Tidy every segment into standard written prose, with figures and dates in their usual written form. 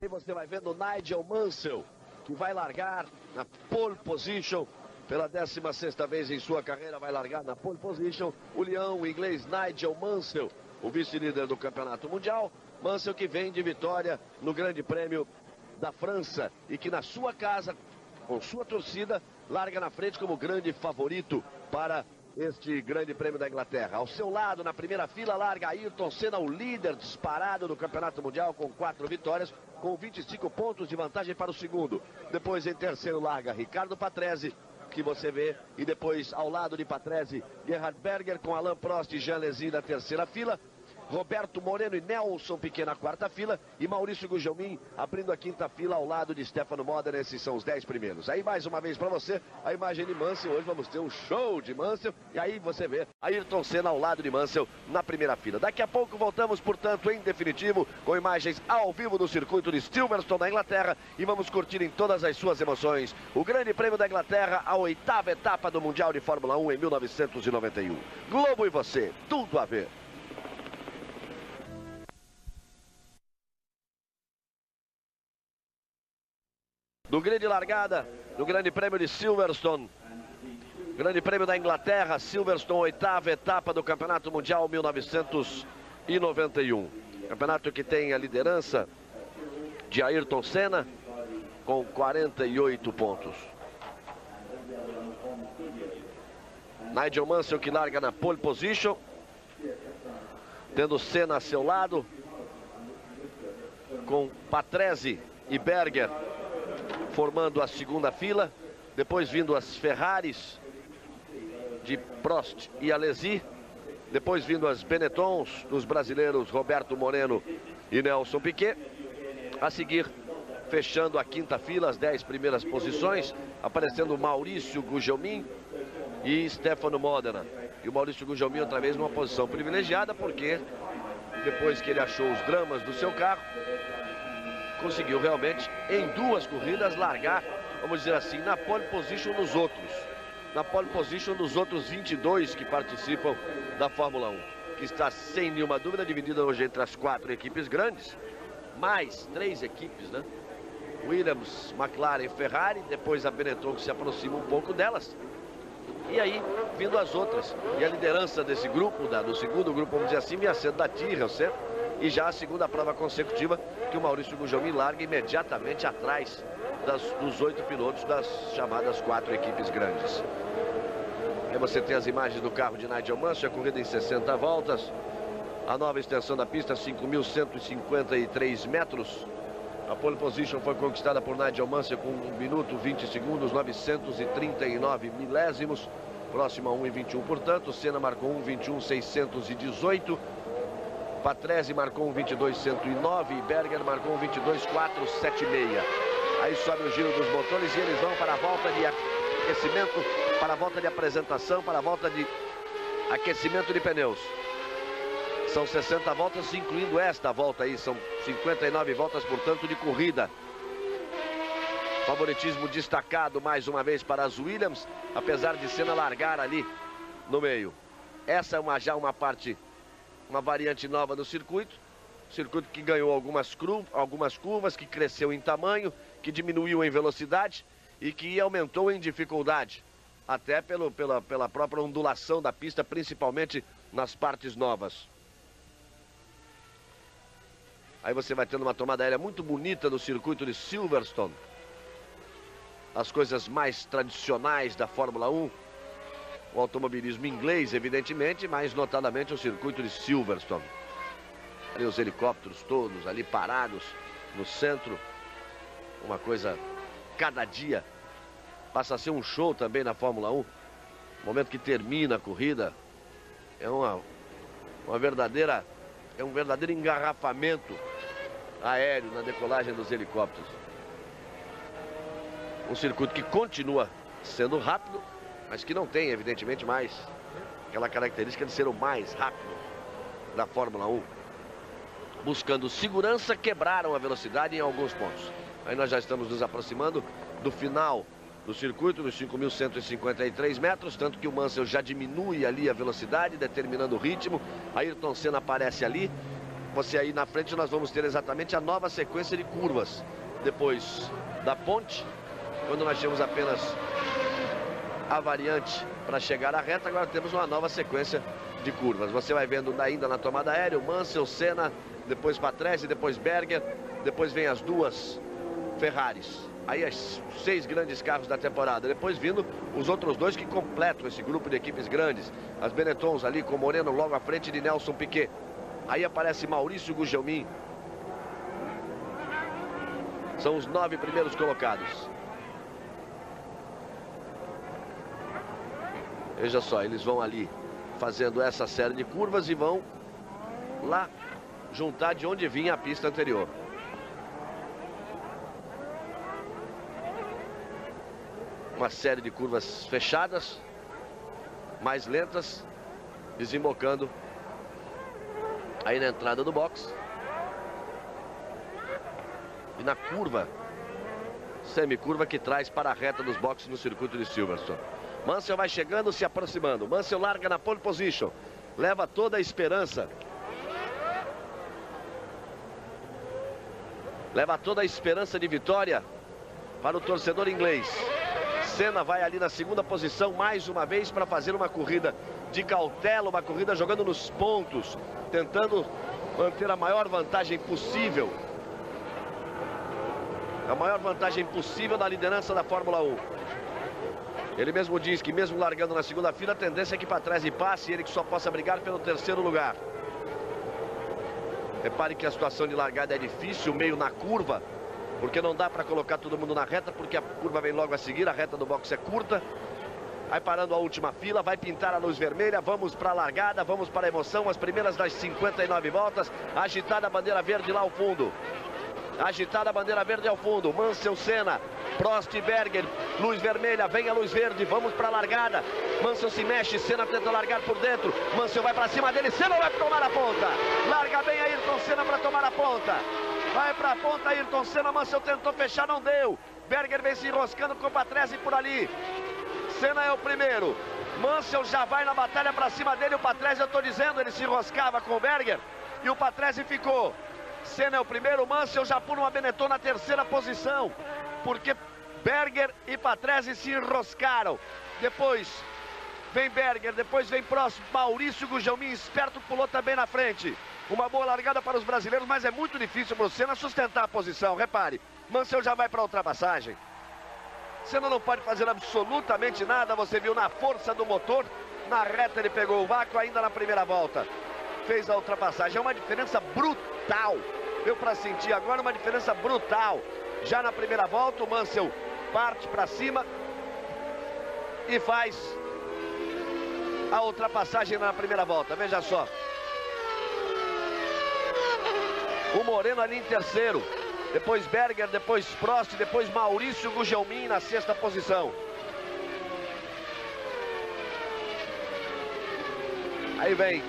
E você vai vendo o Nigel Mansell, que vai largar na pole position. Pela 16ª vez em sua carreira, vai largar na pole position. O leão, o inglês Nigel Mansell, o vice-líder do Campeonato Mundial. Mansell que vem de vitória no Grande Prêmio da França e que na sua casa, com sua torcida, larga na frente como grande favorito para este Grande Prêmio da Inglaterra. Ao seu lado, na primeira fila, larga Ayrton Senna, o líder disparado do Campeonato Mundial, com 4 vitórias, com 25 pontos de vantagem para o segundo. Depois, em terceiro, larga Ricardo Patrese, que você vê, e depois, ao lado de Patrese, Gerhard Berger, com Alain Prost e Jean Alesi na terceira fila. Roberto Moreno e Nelson Piquet na quarta fila e Maurício Gugelmin abrindo a quinta fila ao lado de Stefano Modena. Esses são os 10 primeiros. Aí mais uma vez para você a imagem de Mansell. Hoje vamos ter um show de Mansell e aí você vê Ayrton Senna ao lado de Mansell na primeira fila. Daqui a pouco voltamos, portanto, em definitivo, com imagens ao vivo do circuito de Silverstone na Inglaterra e vamos curtir em todas as suas emoções o Grande Prêmio da Inglaterra, a 8ª etapa do Mundial de Fórmula 1 em 1991. Globo e você, tudo a ver. Do grid de largada do Grande Prêmio de Silverstone, Grande Prêmio da Inglaterra, Silverstone, 8ª etapa do Campeonato Mundial 1991. Campeonato que tem a liderança de Ayrton Senna com 48 pontos. Nigel Mansell que larga na pole position, tendo Senna a seu lado, com Patrese e Berger formando a segunda fila, depois vindo as Ferraris de Prost e Alesi, depois vindo as Benettons dos brasileiros Roberto Moreno e Nelson Piquet. A seguir, fechando a quinta fila, as 10 primeiras posições, aparecendo Maurício Gugelmin e Stefano Modena. E o Maurício Gugelmin outra vez numa posição privilegiada, porque depois que ele achou os dramas do seu carro, conseguiu realmente, em 2 corridas, largar, vamos dizer assim, na pole position nos outros. Na pole position dos outros 22 que participam da Fórmula 1. Que está, sem nenhuma dúvida, dividida hoje entre as 4 equipes grandes. Mais 3 equipes, né? Williams, McLaren e Ferrari. Depois a Benetton que se aproxima um pouco delas. E aí, vindo as outras. E a liderança desse grupo, do segundo grupo, vamos dizer assim, vinha sendo da Tyrrell, e já a segunda prova consecutiva que o Maurício Gugelmin larga imediatamente atrás dos 8 pilotos das chamadas 4 equipes grandes. Aí você tem as imagens do carro de Nigel Mansell, a corrida em 60 voltas. A nova extensão da pista, 5.153 metros. A pole position foi conquistada por Nigel Mansell com 1 minuto, 20 segundos, 939 milésimos. Próximo a 1:21, portanto. Senna marcou 1:21.618. Patrese marcou 1:22.109 e Berger marcou 1:22.476. Aí sobe o giro dos motores e eles vão para a volta de aquecimento, para a volta de apresentação, para a volta de aquecimento de pneus. São 60 voltas, incluindo esta volta aí, são 59 voltas, portanto, de corrida. Favoritismo destacado mais uma vez para as Williams, apesar de Senna largar ali no meio. Essa é já uma parte, uma variante nova do circuito. Circuito que ganhou algumas curvas, que cresceu em tamanho, que diminuiu em velocidade e que aumentou em dificuldade. Até pela própria ondulação da pista, principalmente nas partes novas. Aí você vai tendo uma tomada aérea muito bonita no circuito de Silverstone. As coisas mais tradicionais da Fórmula 1. O automobilismo inglês, evidentemente, mas notadamente o circuito de Silverstone. Ali os helicópteros todos ali parados no centro. Uma coisa, cada dia, passa a ser um show também na Fórmula 1. No momento que termina a corrida, é um verdadeiro engarrafamento aéreo na decolagem dos helicópteros. Um circuito que continua sendo rápido, mas que não tem, evidentemente, mais aquela característica de ser o mais rápido da Fórmula 1. Buscando segurança, quebraram a velocidade em alguns pontos. Aí nós já estamos nos aproximando do final do circuito, nos 5.153 metros, tanto que o Mansell já diminui ali a velocidade, determinando o ritmo. Ayrton Senna aparece ali, você aí na frente, nós vamos ter exatamente a nova sequência de curvas. Depois da ponte, quando nós tínhamos apenas a variante para chegar à reta, agora temos uma nova sequência de curvas. Você vai vendo ainda na tomada aérea o Mansell, Senna, depois Patrese, depois Berger, depois vem as duas Ferraris. Aí as 6 grandes carros da temporada. Depois vindo os outros 2 que completam esse grupo de equipes grandes. As Benettons ali com Moreno logo à frente de Nelson Piquet. Aí aparece Maurício Gugelmin. São os 9 primeiros colocados. Veja só, eles vão ali fazendo essa série de curvas e vão lá juntar de onde vinha a pista anterior. Uma série de curvas fechadas, mais lentas, desembocando aí na entrada do box. E na curva, semicurva que traz para a reta dos boxes no circuito de Silverstone. Mansell vai chegando, se aproximando. Mansell larga na pole position. Leva toda a esperança. Leva toda a esperança de vitória para o torcedor inglês. Senna vai ali na segunda posição mais uma vez para fazer uma corrida de cautela, uma corrida jogando nos pontos, tentando manter a maior vantagem possível. A maior vantagem possível na liderança da Fórmula 1. Ele mesmo diz que mesmo largando na segunda fila, a tendência é que para trás e passe, ele que só possa brigar pelo terceiro lugar. Repare que a situação de largada é difícil, meio na curva, porque não dá para colocar todo mundo na reta, porque a curva vem logo a seguir, a reta do box é curta. Vai parando a última fila, vai pintar a luz vermelha, vamos para a largada, vamos para a emoção, as primeiras das 59 voltas, agitada a bandeira verde lá ao fundo. Agitada a bandeira verde ao fundo, Mansell, Senna, Prost e Berger, luz vermelha, vem a luz verde, vamos para a largada. Mansell se mexe, Senna tenta largar por dentro, Mansell vai para cima dele, Senna vai tomar a ponta. Larga bem Ayrton Senna para tomar a ponta. Vai para a ponta Ayrton Senna, Mansell tentou fechar, não deu. Berger vem se enroscando com o Patrese por ali. Senna é o primeiro. Mansell já vai na batalha para cima dele, o Patrese, eu estou dizendo, ele se enroscava com o Berger e o Patrese ficou. Senna é o primeiro, Mansell já pula uma Benetton na terceira posição, porque Berger e Patrese se enroscaram. Depois vem Berger, depois vem Prost, Maurício Gugelmin, esperto, pulou também na frente. Uma boa largada para os brasileiros, mas é muito difícil para o Senna sustentar a posição. Repare, Mansell já vai para a ultrapassagem. Senna não pode fazer absolutamente nada, você viu na força do motor, na reta ele pegou o vácuo ainda na primeira volta. Fez a ultrapassagem, é uma diferença brutal. Deu para sentir agora uma diferença brutal. Já na primeira volta, o Mansell parte para cima e faz a ultrapassagem na primeira volta. Veja só. O Moreno ali em terceiro. Depois Berger, depois Prost, depois Maurício Gugelmin na sexta posição. Aí vem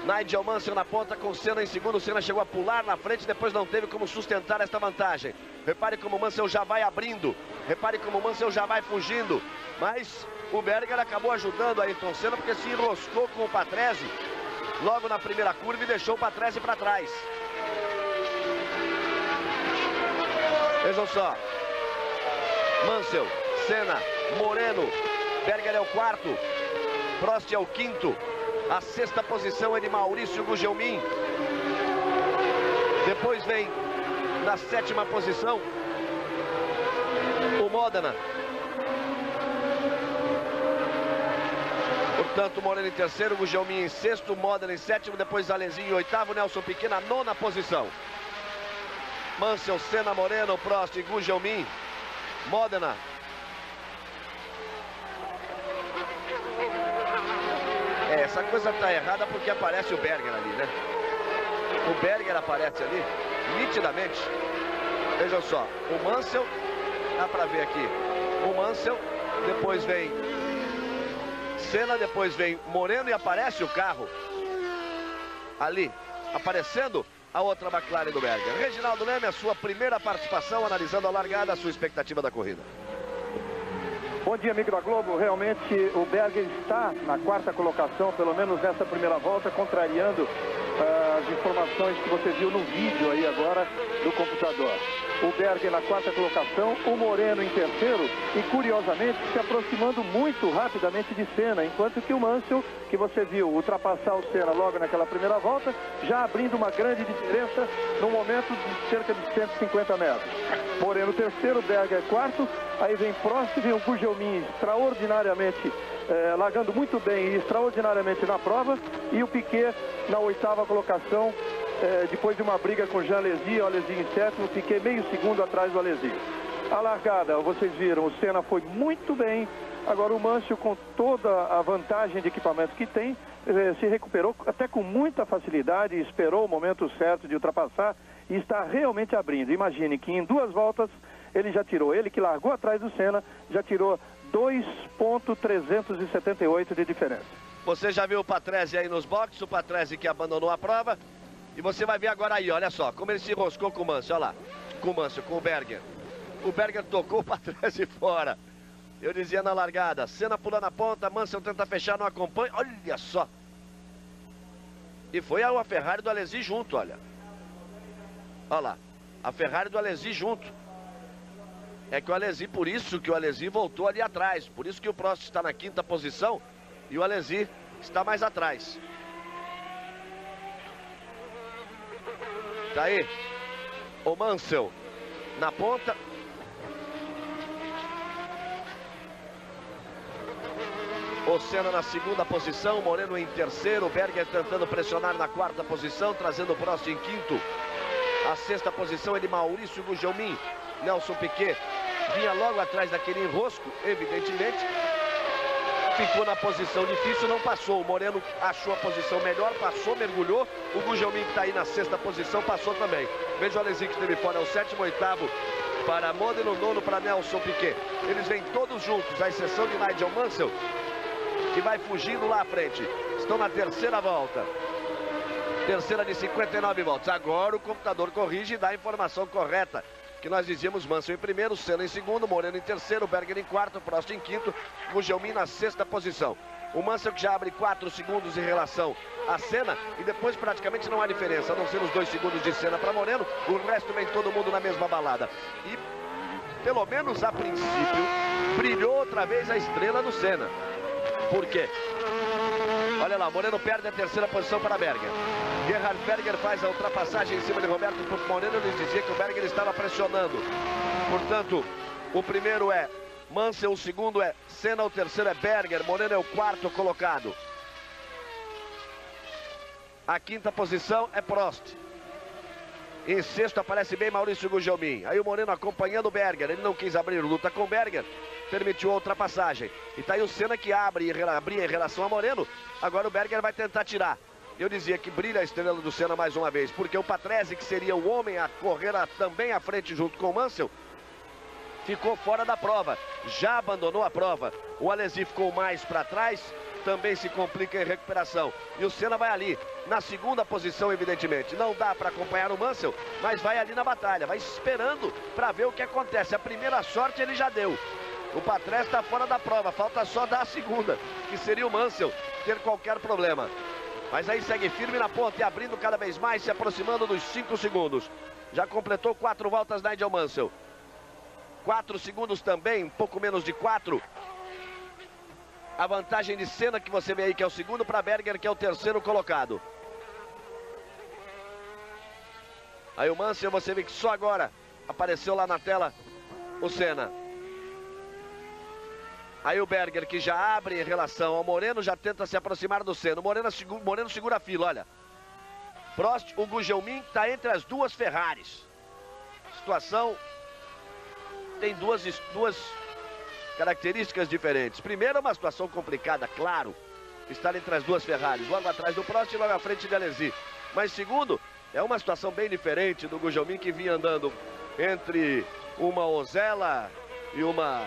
Nigel Mansell na ponta com Senna em segundo. O Senna chegou a pular na frente, depois não teve como sustentar esta vantagem. Repare como o Mansell já vai abrindo. Repare como o Mansell já vai fugindo. Mas o Berger acabou ajudando a Ayrton Senna porque se enroscou com o Patrese logo na primeira curva e deixou o Patrese para trás. Vejam só. Mansell, Senna, Moreno. Berger é o quarto. Prost é o quinto. A sexta posição é de Maurício Gugelmin. Depois vem na sétima posição o Modena. Portanto, Moreno em terceiro, Gugelmin em sexto, Modena em sétimo, depois Alesi em oitavo, Nelson Piquet na nona posição. Mansell, Senna, Moreno, Prost e Gugelmin. Modena. Essa coisa tá errada porque aparece o Berger ali, né? O Berger aparece ali, nitidamente. Vejam só, o Mansell, dá pra ver aqui. O Mansell, depois vem Senna, depois vem Moreno e aparece o carro ali, aparecendo a outra McLaren do Berger. Reginaldo Leme, a sua primeira participação, analisando a largada, a sua expectativa da corrida. Bom dia, amigo da Globo. Realmente o Berger está na quarta colocação, pelo menos nessa primeira volta, contrariando as informações que você viu no vídeo aí agora do computador. O Berger na quarta colocação, o Moreno em terceiro e, curiosamente, se aproximando muito rapidamente de Senna, enquanto que o Mansell, que você viu ultrapassar o Senna logo naquela primeira volta, já abrindo uma grande diferença no momento de cerca de 150 metros. Moreno terceiro, Berger quarto, aí vem Prost, vem o Gugelmin extraordinariamente largando muito bem e extraordinariamente na prova, e o Piquet na oitava colocação, depois de uma briga com Jean Alesi, o Alesi em sétimo, Piquet meio segundo atrás do Alesi. A largada, vocês viram, o Senna foi muito bem. Agora o Mansell, com toda a vantagem de equipamento que tem, se recuperou até com muita facilidade, esperou o momento certo de ultrapassar e está realmente abrindo. Imagine que em 2 voltas ele já tirou, ele que largou atrás do Senna, já tirou 2,378 de diferença. Você já viu o Patrese aí nos boxes, o Patrese que abandonou a prova. E você vai ver agora aí, olha só, como ele se enroscou com o Mansell, olha lá. Com o Mansell, com o Berger. O Berger tocou o Patrese fora. Eu dizia na largada, Senna pula na ponta, Mansell tenta fechar, não acompanha. Olha só. E foi a Ferrari do Alesi junto, olha. Olha lá, a Ferrari do Alesi junto. É que o Alesi, por isso que o Alesi voltou ali atrás. Por isso que o Prost está na quinta posição e o Alesi está mais atrás. Tá aí o Mansell na ponta. O Senna na segunda posição, Moreno em terceiro, Berger tentando pressionar na quarta posição, trazendo o Prost em quinto. A sexta posição é de Maurício Gugelmin. Nelson Piquet vinha logo atrás daquele enrosco, evidentemente. Ficou na posição difícil, não passou. O Moreno achou a posição melhor, passou, mergulhou. O Gugelmin, que está aí na sexta posição, passou também. Veja o Alesi que esteve fora, é o sétimo, oitavo para Modena, o nono para Nelson Piquet. Eles vêm todos juntos, à exceção de Nigel Mansell, que vai fugindo lá à frente. Estão na terceira volta. Terceira de 59 voltas. Agora o computador corrige e dá a informação correta. Que nós dizíamos, Mansell em primeiro, Senna em segundo, Moreno em terceiro, Berger em quarto, Prost em quinto, Gugelmin na sexta posição. O Mansell que já abre 4 segundos em relação a Senna e depois praticamente não há diferença, a não ser os 2 segundos de Senna para Moreno, o resto vem todo mundo na mesma balada. E, pelo menos a princípio, brilhou outra vez a estrela do Senna. Por quê? Olha lá, Moreno perde a terceira posição para Berger. Gerhard Berger faz a ultrapassagem em cima de Roberto Moreno. Ele dizia que o Berger estava pressionando. Portanto, o primeiro é Mansell, o segundo é Senna, o terceiro é Berger. Moreno é o quarto colocado. A quinta posição é Prost. Em sexto aparece bem Maurício Gugelmin. Aí o Moreno acompanhando o Berger. Ele não quis abrir luta com o Berger. Permitiu a ultrapassagem. E tá aí o Senna que abria em relação a Moreno. Agora o Berger vai tentar tirar. Eu dizia que brilha a estrela do Senna mais uma vez. Porque o Patrese, que seria o homem a correr também à frente junto com o Mansell, ficou fora da prova. Já abandonou a prova. O Alesi ficou mais para trás. Também se complica em recuperação. E o Senna vai ali, na segunda posição, evidentemente. Não dá para acompanhar o Mansell, mas vai ali na batalha. Vai esperando para ver o que acontece. A primeira sorte ele já deu. O Patrese está fora da prova. Falta só dar a segunda, que seria o Mansell ter qualquer problema. Mas aí segue firme na ponta e abrindo cada vez mais, se aproximando dos 5 segundos. Já completou 4 voltas Nigel Mansell. 4 segundos também, um pouco menos de 4. A vantagem de Senna, que você vê aí, que é o segundo, para Berger, que é o terceiro colocado. Aí o Mansell, você vê que só agora apareceu lá na tela o Senna. Aí o Berger, que já abre em relação ao Moreno, já tenta se aproximar do Senna. O Moreno segura a fila, olha. Prost, o Gugelmin está entre as duas Ferraris. Situação tem duas características diferentes. Primeiro, uma situação complicada, claro, estar entre as duas Ferraris, logo atrás do Prost e logo à frente de Alesi. Mas segundo, é uma situação bem diferente do Gugelmin, que vinha andando entre uma Osella e uma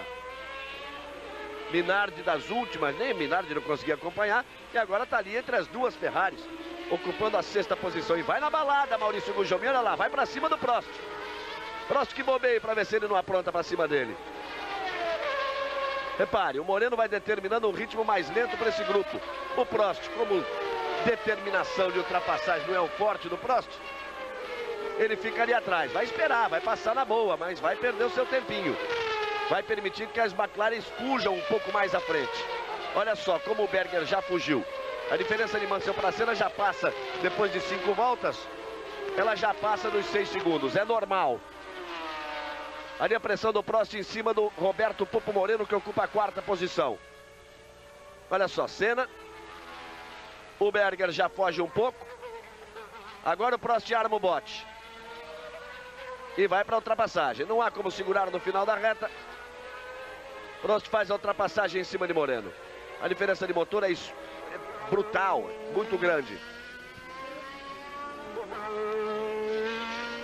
Minardi das últimas, nem Minardi não conseguia acompanhar, e agora está ali entre as duas Ferraris, ocupando a sexta posição. E vai na balada, Maurício Gugelmin, olha lá, vai para cima do Prost. Prost que bobeia para ver se ele não apronta para cima dele. Repare, o Moreno vai determinando um ritmo mais lento para esse grupo. O Prost, como determinação de ultrapassagem não é o forte do Prost, ele fica ali atrás. Vai esperar, vai passar na boa, mas vai perder o seu tempinho. Vai permitir que as McLaren fujam um pouco mais à frente. Olha só como o Berger já fugiu. A diferença de Mansell para Senna já passa, depois de 5 voltas, ela já passa dos 6 segundos. É normal. Ali a pressão do Prost em cima do Roberto Pupo Moreno, que ocupa a 4ª posição. Olha só, Senna. O Berger já foge um pouco. Agora o Prost arma o bote. E vai para a ultrapassagem. Não há como segurar no final da reta. Prost faz a ultrapassagem em cima de Moreno. A diferença de motor é brutal, muito grande.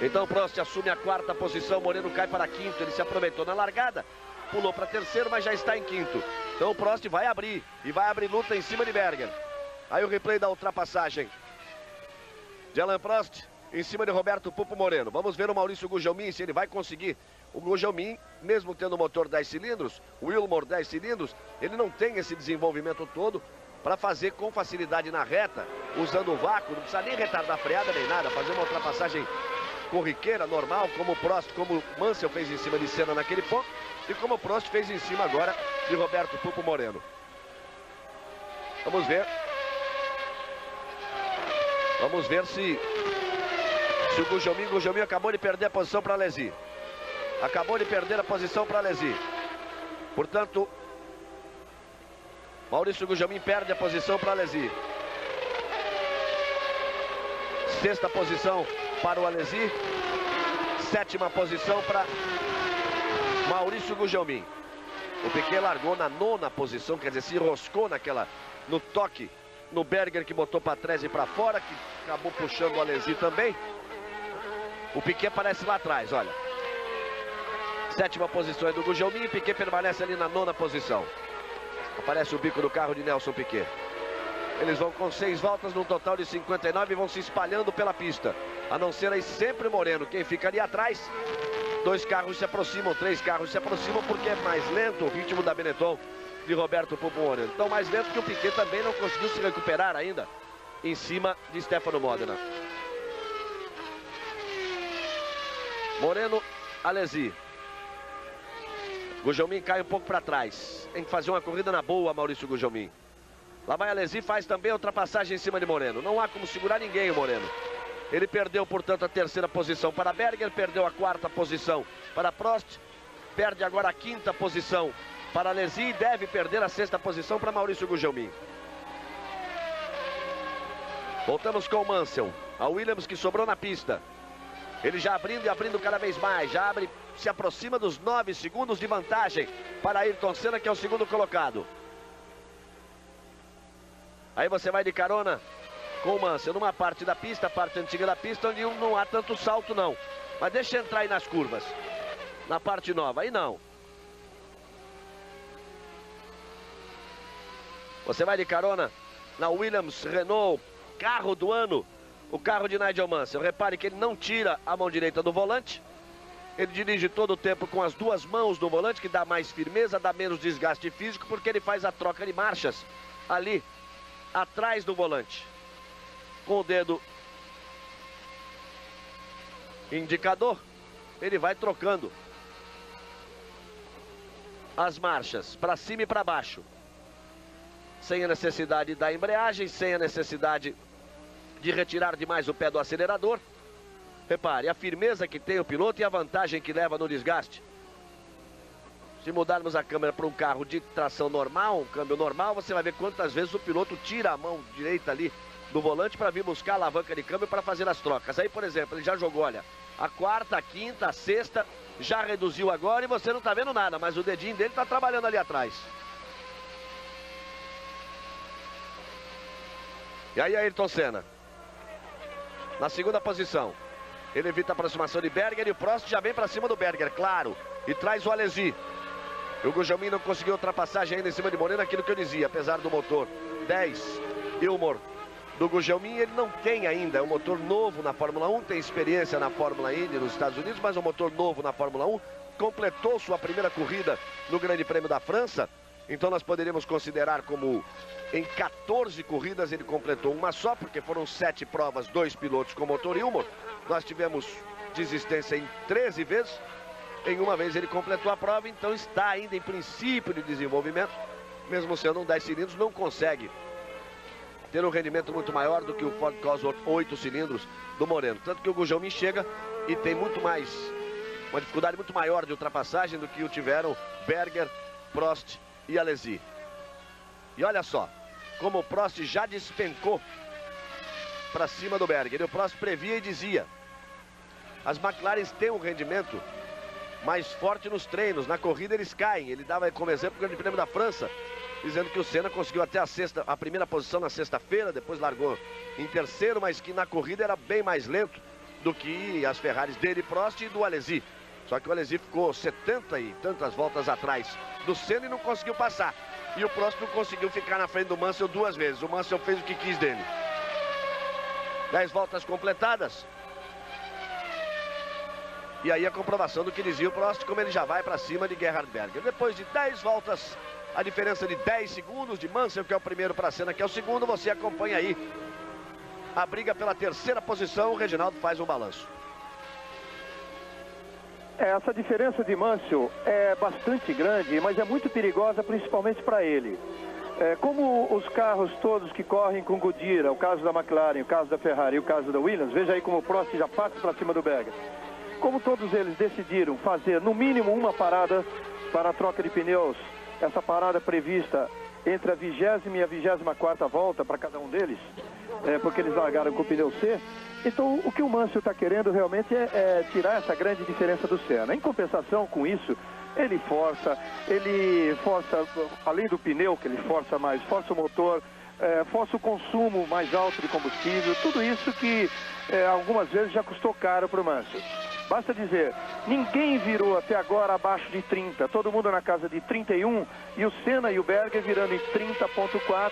Então Prost assume a 4ª posição, Moreno cai para a 5ª. Ele se aproveitou na largada, pulou para 3º, mas já está em 5º. Então o Prost vai abrir, e vai abrir luta em cima de Berger. Aí o replay da ultrapassagem de Alain Prost em cima de Roberto Pupo Moreno. Vamos ver o Maurício Gugelmin, se ele vai conseguir. O Gugelmin, mesmo tendo motor 10 cilindros, o Wilmore 10 cilindros, ele não tem esse desenvolvimento todo para fazer com facilidade na reta, usando o vácuo, não precisa nem retardar a freada nem nada, fazer uma ultrapassagem corriqueira, normal, como o Prost, como o Mansell fez em cima de Senna naquele ponto, e como o Prost fez em cima agora de Roberto Pupo Moreno. Vamos ver. Vamos ver se o Gugelmin acabou de perder a posição para Alesi. Acabou de perder a posição para Alesi. Portanto, Maurício Gugelmin perde a posição para Alesi. 6ª posição para o Alesi. 7ª posição para Maurício Gugelmin. O Piquet largou na 9ª posição, quer dizer, se enroscou no toque no Berger, que botou para trás e para fora, que acabou puxando o Alesi também. O Piquet aparece lá atrás, olha. 7ª posição é do Gugelmin, Piquet permanece ali na 9ª posição. Aparece o bico do carro de Nelson Piquet. Eles vão com 6 voltas, num total de 59, e vão se espalhando pela pista. A não ser aí sempre Moreno, quem fica ali atrás. 2 carros se aproximam, 3 carros se aproximam, porque é mais lento o ritmo da Benetton de Roberto Pupo Moreno. Então mais lento que o Piquet também não conseguiu se recuperar ainda em cima de Stefano Modena. Moreno, Alesi. Gugelmin cai um pouco para trás. Tem que fazer uma corrida na boa, Maurício Gugelmin. Lá vai Alesi, faz também a ultrapassagem em cima de Moreno. Não há como segurar ninguém o Moreno. Ele perdeu, portanto, a 3ª posição para Berger, perdeu a 4ª posição para Prost, perde agora a 5ª posição para Alesi e deve perder a 6ª posição para Maurício Gugelmin. Voltamos com o Mansell. A Williams, que sobrou na pista. Ele já abrindo e abrindo cada vez mais. Já abre, se aproxima dos 9 segundos de vantagem para Ayrton Senna, que é o 2º colocado. Aí você vai de carona com o Mansell numa parte da pista, a parte antiga da pista, onde não há tanto salto não. Mas deixa entrar aí nas curvas. Na parte nova, aí não. Você vai de carona na Williams Renault, carro do ano, o carro de Nigel Mansell. Repare que ele não tira a mão direita do volante. Ele dirige todo o tempo com as 2 mãos no volante, que dá mais firmeza, dá menos desgaste físico, porque ele faz a troca de marchas ali atrás do volante. Com o dedo indicador, ele vai trocando as marchas para cima e para baixo. Sem a necessidade da embreagem, sem a necessidade de retirar demais o pé do acelerador. Repare a firmeza que tem o piloto e a vantagem que leva no desgaste. Se mudarmos a câmera para um carro de tração normal, um câmbio normal, você vai ver quantas vezes o piloto tira a mão direita ali do volante para vir buscar a alavanca de câmbio para fazer as trocas. Aí, por exemplo, ele já jogou, olha, a 4ª, a 5ª, a 6ª, já reduziu agora e você não está vendo nada, mas o dedinho dele está trabalhando ali atrás. E aí, Ayrton Senna, na 2ª posição. Ele evita a aproximação de Berger e o Prost já vem para cima do Berger, claro. E traz o Alesi. E o Gugelmin não conseguiu ultrapassagem ainda em cima de Moreno, aquilo que eu dizia, apesar do motor 10 Ilmor do Gugelmin, ele não tem ainda, é um motor novo na Fórmula 1, tem experiência na Fórmula Indy nos Estados Unidos, mas um motor novo na Fórmula 1, completou sua primeira corrida no Grande Prêmio da França Então nós poderíamos considerar como em 14 corridas ele completou uma só, porque foram 7 provas, 2 pilotos com motor e humor. Nós tivemos desistência em 13 vezes. Em uma vez ele completou a prova, então está ainda em princípio de desenvolvimento. Mesmo sendo um 10 cilindros, não consegue ter um rendimento muito maior do que o Ford Cosworth 8 cilindros do Moreno. Tanto que o Gugelmin chega e tem muito mais, uma dificuldade muito maior de ultrapassagem do que o tiveram Berger, Prost e Alesi. E olha só, como o Prost já despencou para cima do Berger. E o Prost previa e dizia: as McLarens têm um rendimento mais forte nos treinos, na corrida eles caem. Ele dava como exemplo o Grande Prêmio da França, dizendo que o Senna conseguiu até a primeira posição na sexta-feira, depois largou em terceiro, mas que na corrida era bem mais lento do que as Ferraris dele, Prost, e do Alesi. Só que o Alesi ficou 70 e tantas voltas atrás do Senna e não conseguiu passar. E o Prost não conseguiu ficar na frente do Mansell 2 vezes. O Mansell fez o que quis dele. 10 voltas completadas. E aí a comprovação do que dizia o Prost, como ele já vai para cima de Gerhard Berger. Depois de 10 voltas, a diferença de 10 segundos de Mansell, que é o primeiro, para Senna, que é o segundo. Você acompanha aí a briga pela terceira posição. O Reginaldo faz um balanço. Essa diferença de Mansell é bastante grande, mas é muito perigosa, principalmente para ele. Como os carros todos que correm com Goodyear, o caso da McLaren, o caso da Ferrari e o caso da Williams, veja aí como o Prost já passa para cima do Berger. Como todos eles decidiram fazer no mínimo uma parada para a troca de pneus, essa parada prevista entre a 20ª e a 24ª volta para cada um deles, porque eles largaram com o pneu C. Então o que o Mansell está querendo realmente é tirar essa grande diferença do Senna. Em compensação com isso, ele força, além do pneu que ele força mais, força o motor, força o consumo mais alto de combustível, tudo isso que algumas vezes já custou caro para o Mansell. Basta dizer, ninguém virou até agora abaixo de 30, todo mundo na casa de 31, e o Senna e o Berger virando em 30.4,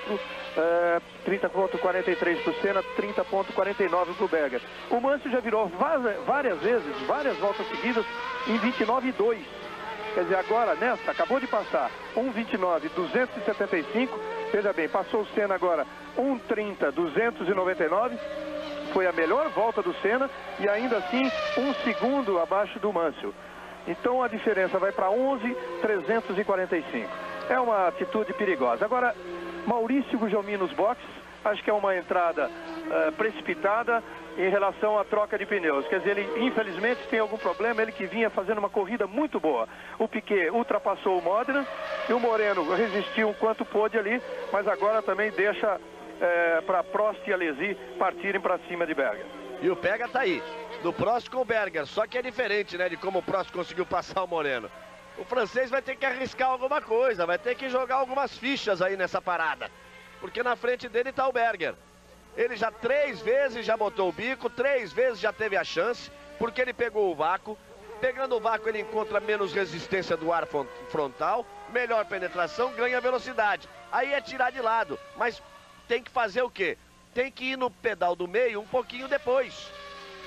30.43 para o Senna, 30.49 para o Berger. O Mansell já virou várias vezes, várias voltas seguidas, em 29.2. Quer dizer, agora nessa, acabou de passar 1.29.275, veja bem, passou o Senna agora 1.30.299, foi a melhor volta do Senna e ainda assim 1 segundo abaixo do Mansell. Então a diferença vai para 11.345. É uma atitude perigosa. Agora, Maurício Gugelmin nos boxes, acho que é uma entrada precipitada em relação à troca de pneus. Quer dizer, ele infelizmente tem algum problema, ele que vinha fazendo uma corrida muito boa. O Piquet ultrapassou o Modena e o Moreno resistiu o quanto pôde ali, mas agora também deixa para Prost e Alesi partirem para cima de Berger. E o pega tá aí, do Prost com o Berger, só que é diferente, né, de como o Prost conseguiu passar o Moreno. O francês vai ter que arriscar alguma coisa, vai ter que jogar algumas fichas aí nessa parada, porque na frente dele tá o Berger. Ele já 3 vezes já botou o bico, 3 vezes já teve a chance, porque ele pegou o vácuo. Pegando o vácuo ele encontra menos resistência do ar frontal, melhor penetração, ganha velocidade. Aí é tirar de lado, mas tem que fazer o quê? Tem que ir no pedal do meio um pouquinho depois.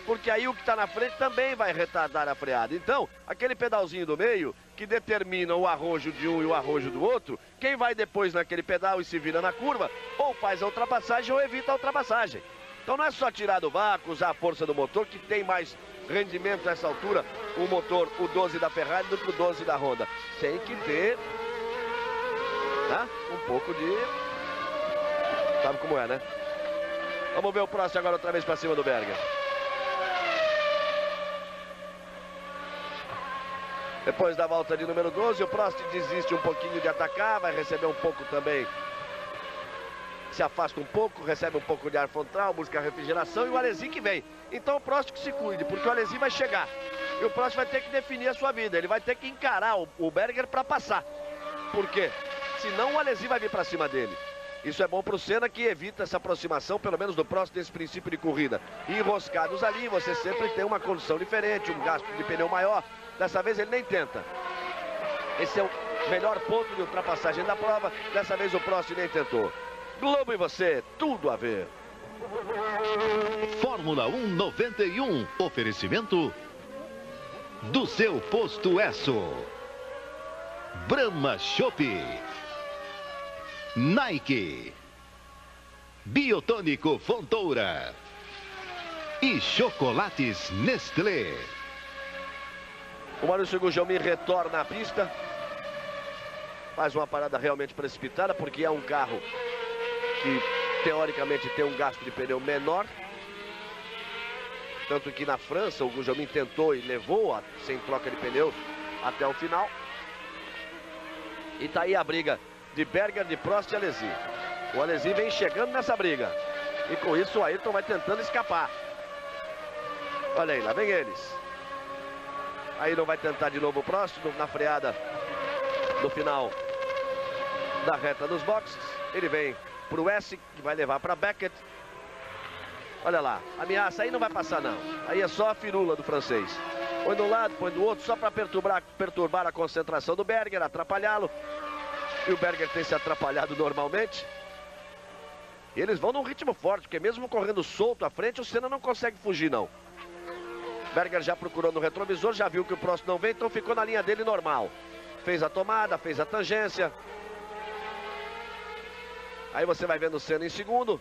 Porque aí o que está na frente também vai retardar a freada. Então, aquele pedalzinho do meio, que determina o arrojo de um e o arrojo do outro, quem vai depois naquele pedal e se vira na curva, ou faz a ultrapassagem ou evita a ultrapassagem. Então não é só tirar do vácuo, usar a força do motor, que tem mais rendimento nessa altura, o motor, o 12 da Ferrari, do que o 12 da Honda. Tem que ter, tá? Um pouco de... Sabe como é, né? Vamos ver o Prost agora outra vez para cima do Berger. Depois da volta de número 12, o Prost desiste um pouquinho de atacar, vai receber um pouco também. Se afasta um pouco, recebe um pouco de ar frontal, busca a refrigeração e o Alesi que vem. Então o Prost que se cuide, porque o Alesi vai chegar. E o Prost vai ter que definir a sua vida, ele vai ter que encarar o Berger para passar. Por quê? Senão o Alesi vai vir para cima dele. Isso é bom para o Senna, que evita essa aproximação, pelo menos do Prost, desse princípio de corrida. Enroscados ali, você sempre tem uma condição diferente, um gasto de pneu maior. Dessa vez ele nem tenta. Esse é o melhor ponto de ultrapassagem da prova. Dessa vez o Prost nem tentou. Globo e você, tudo a ver. Fórmula 1 91. Oferecimento do seu posto Esso. Brahma Chopp. Nike, Biotônico Fontoura e Chocolates Nestlé. O Maurício Gugelmin retorna à pista. Faz uma parada realmente precipitada, porque é um carro que teoricamente tem um gasto de pneu menor. Tanto que na França o Gugelmin tentou e levou sem troca de pneu até o final. E tá aí a briga de Berger, de Prost e Alesi. O Alesi vem chegando nessa briga. E com isso o Ayrton vai tentando escapar. Olha aí, lá vem eles. Aí não vai tentar de novo o Prost na freada no final da reta dos boxes. Ele vem pro S, que vai levar para Beckett. Olha lá, ameaça aí não vai passar não. Aí é só a firula do francês. Põe de um lado, põe do outro, só para perturbar a concentração do Berger, atrapalhá-lo. E o Berger tem se atrapalhado normalmente. E eles vão num ritmo forte, porque mesmo correndo solto à frente, o Senna não consegue fugir não. Berger já procurou no retrovisor, já viu que o Prost não vem, então ficou na linha dele normal. Fez a tomada, fez a tangência. Aí você vai vendo o Senna em segundo.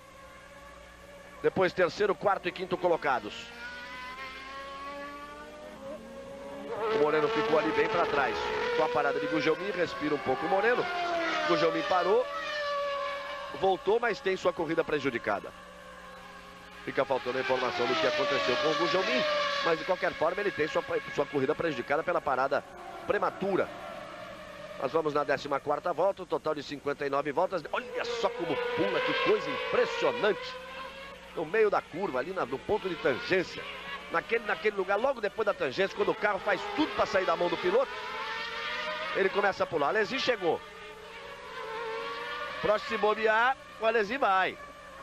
Depois terceiro, quarto e quinto colocados. O Moreno ficou ali bem para trás. Com a parada de Gugelmin, respira um pouco o Moreno. Gugelmin parou. Voltou, mas tem sua corrida prejudicada. Fica faltando a informação do que aconteceu com o Gugelmin. Mas de qualquer forma ele tem sua corrida prejudicada pela parada prematura. Nós vamos na 14ª volta, um total de 59 voltas. Olha só como pula, que coisa impressionante. No meio da curva, ali no ponto de tangência. Naquele lugar, logo depois da tangência, quando o carro faz tudo para sair da mão do piloto, ele começa a pular. Alesi chegou. Prost se bobear, o Alesi vai.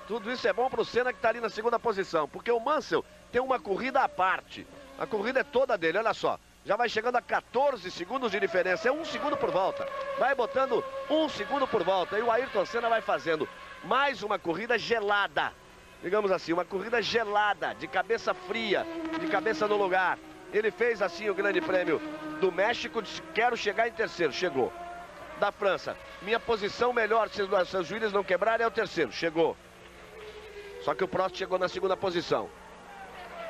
Tudo isso é bom para o Senna, que está ali na segunda posição, porque o Mansell tem uma corrida à parte. A corrida é toda dele, olha só. Já vai chegando a 14 segundos de diferença, é 1 segundo por volta. Vai botando 1 segundo por volta. E o Ayrton Senna vai fazendo mais uma corrida gelada. Digamos assim, uma corrida gelada, de cabeça fria, de cabeça no lugar. Ele fez assim o Grande Prêmio do México, disse, quero chegar em terceiro, chegou. Da França, minha posição melhor, se os joelhos não quebrarem, é o terceiro, chegou. Só que o Prost chegou na segunda posição.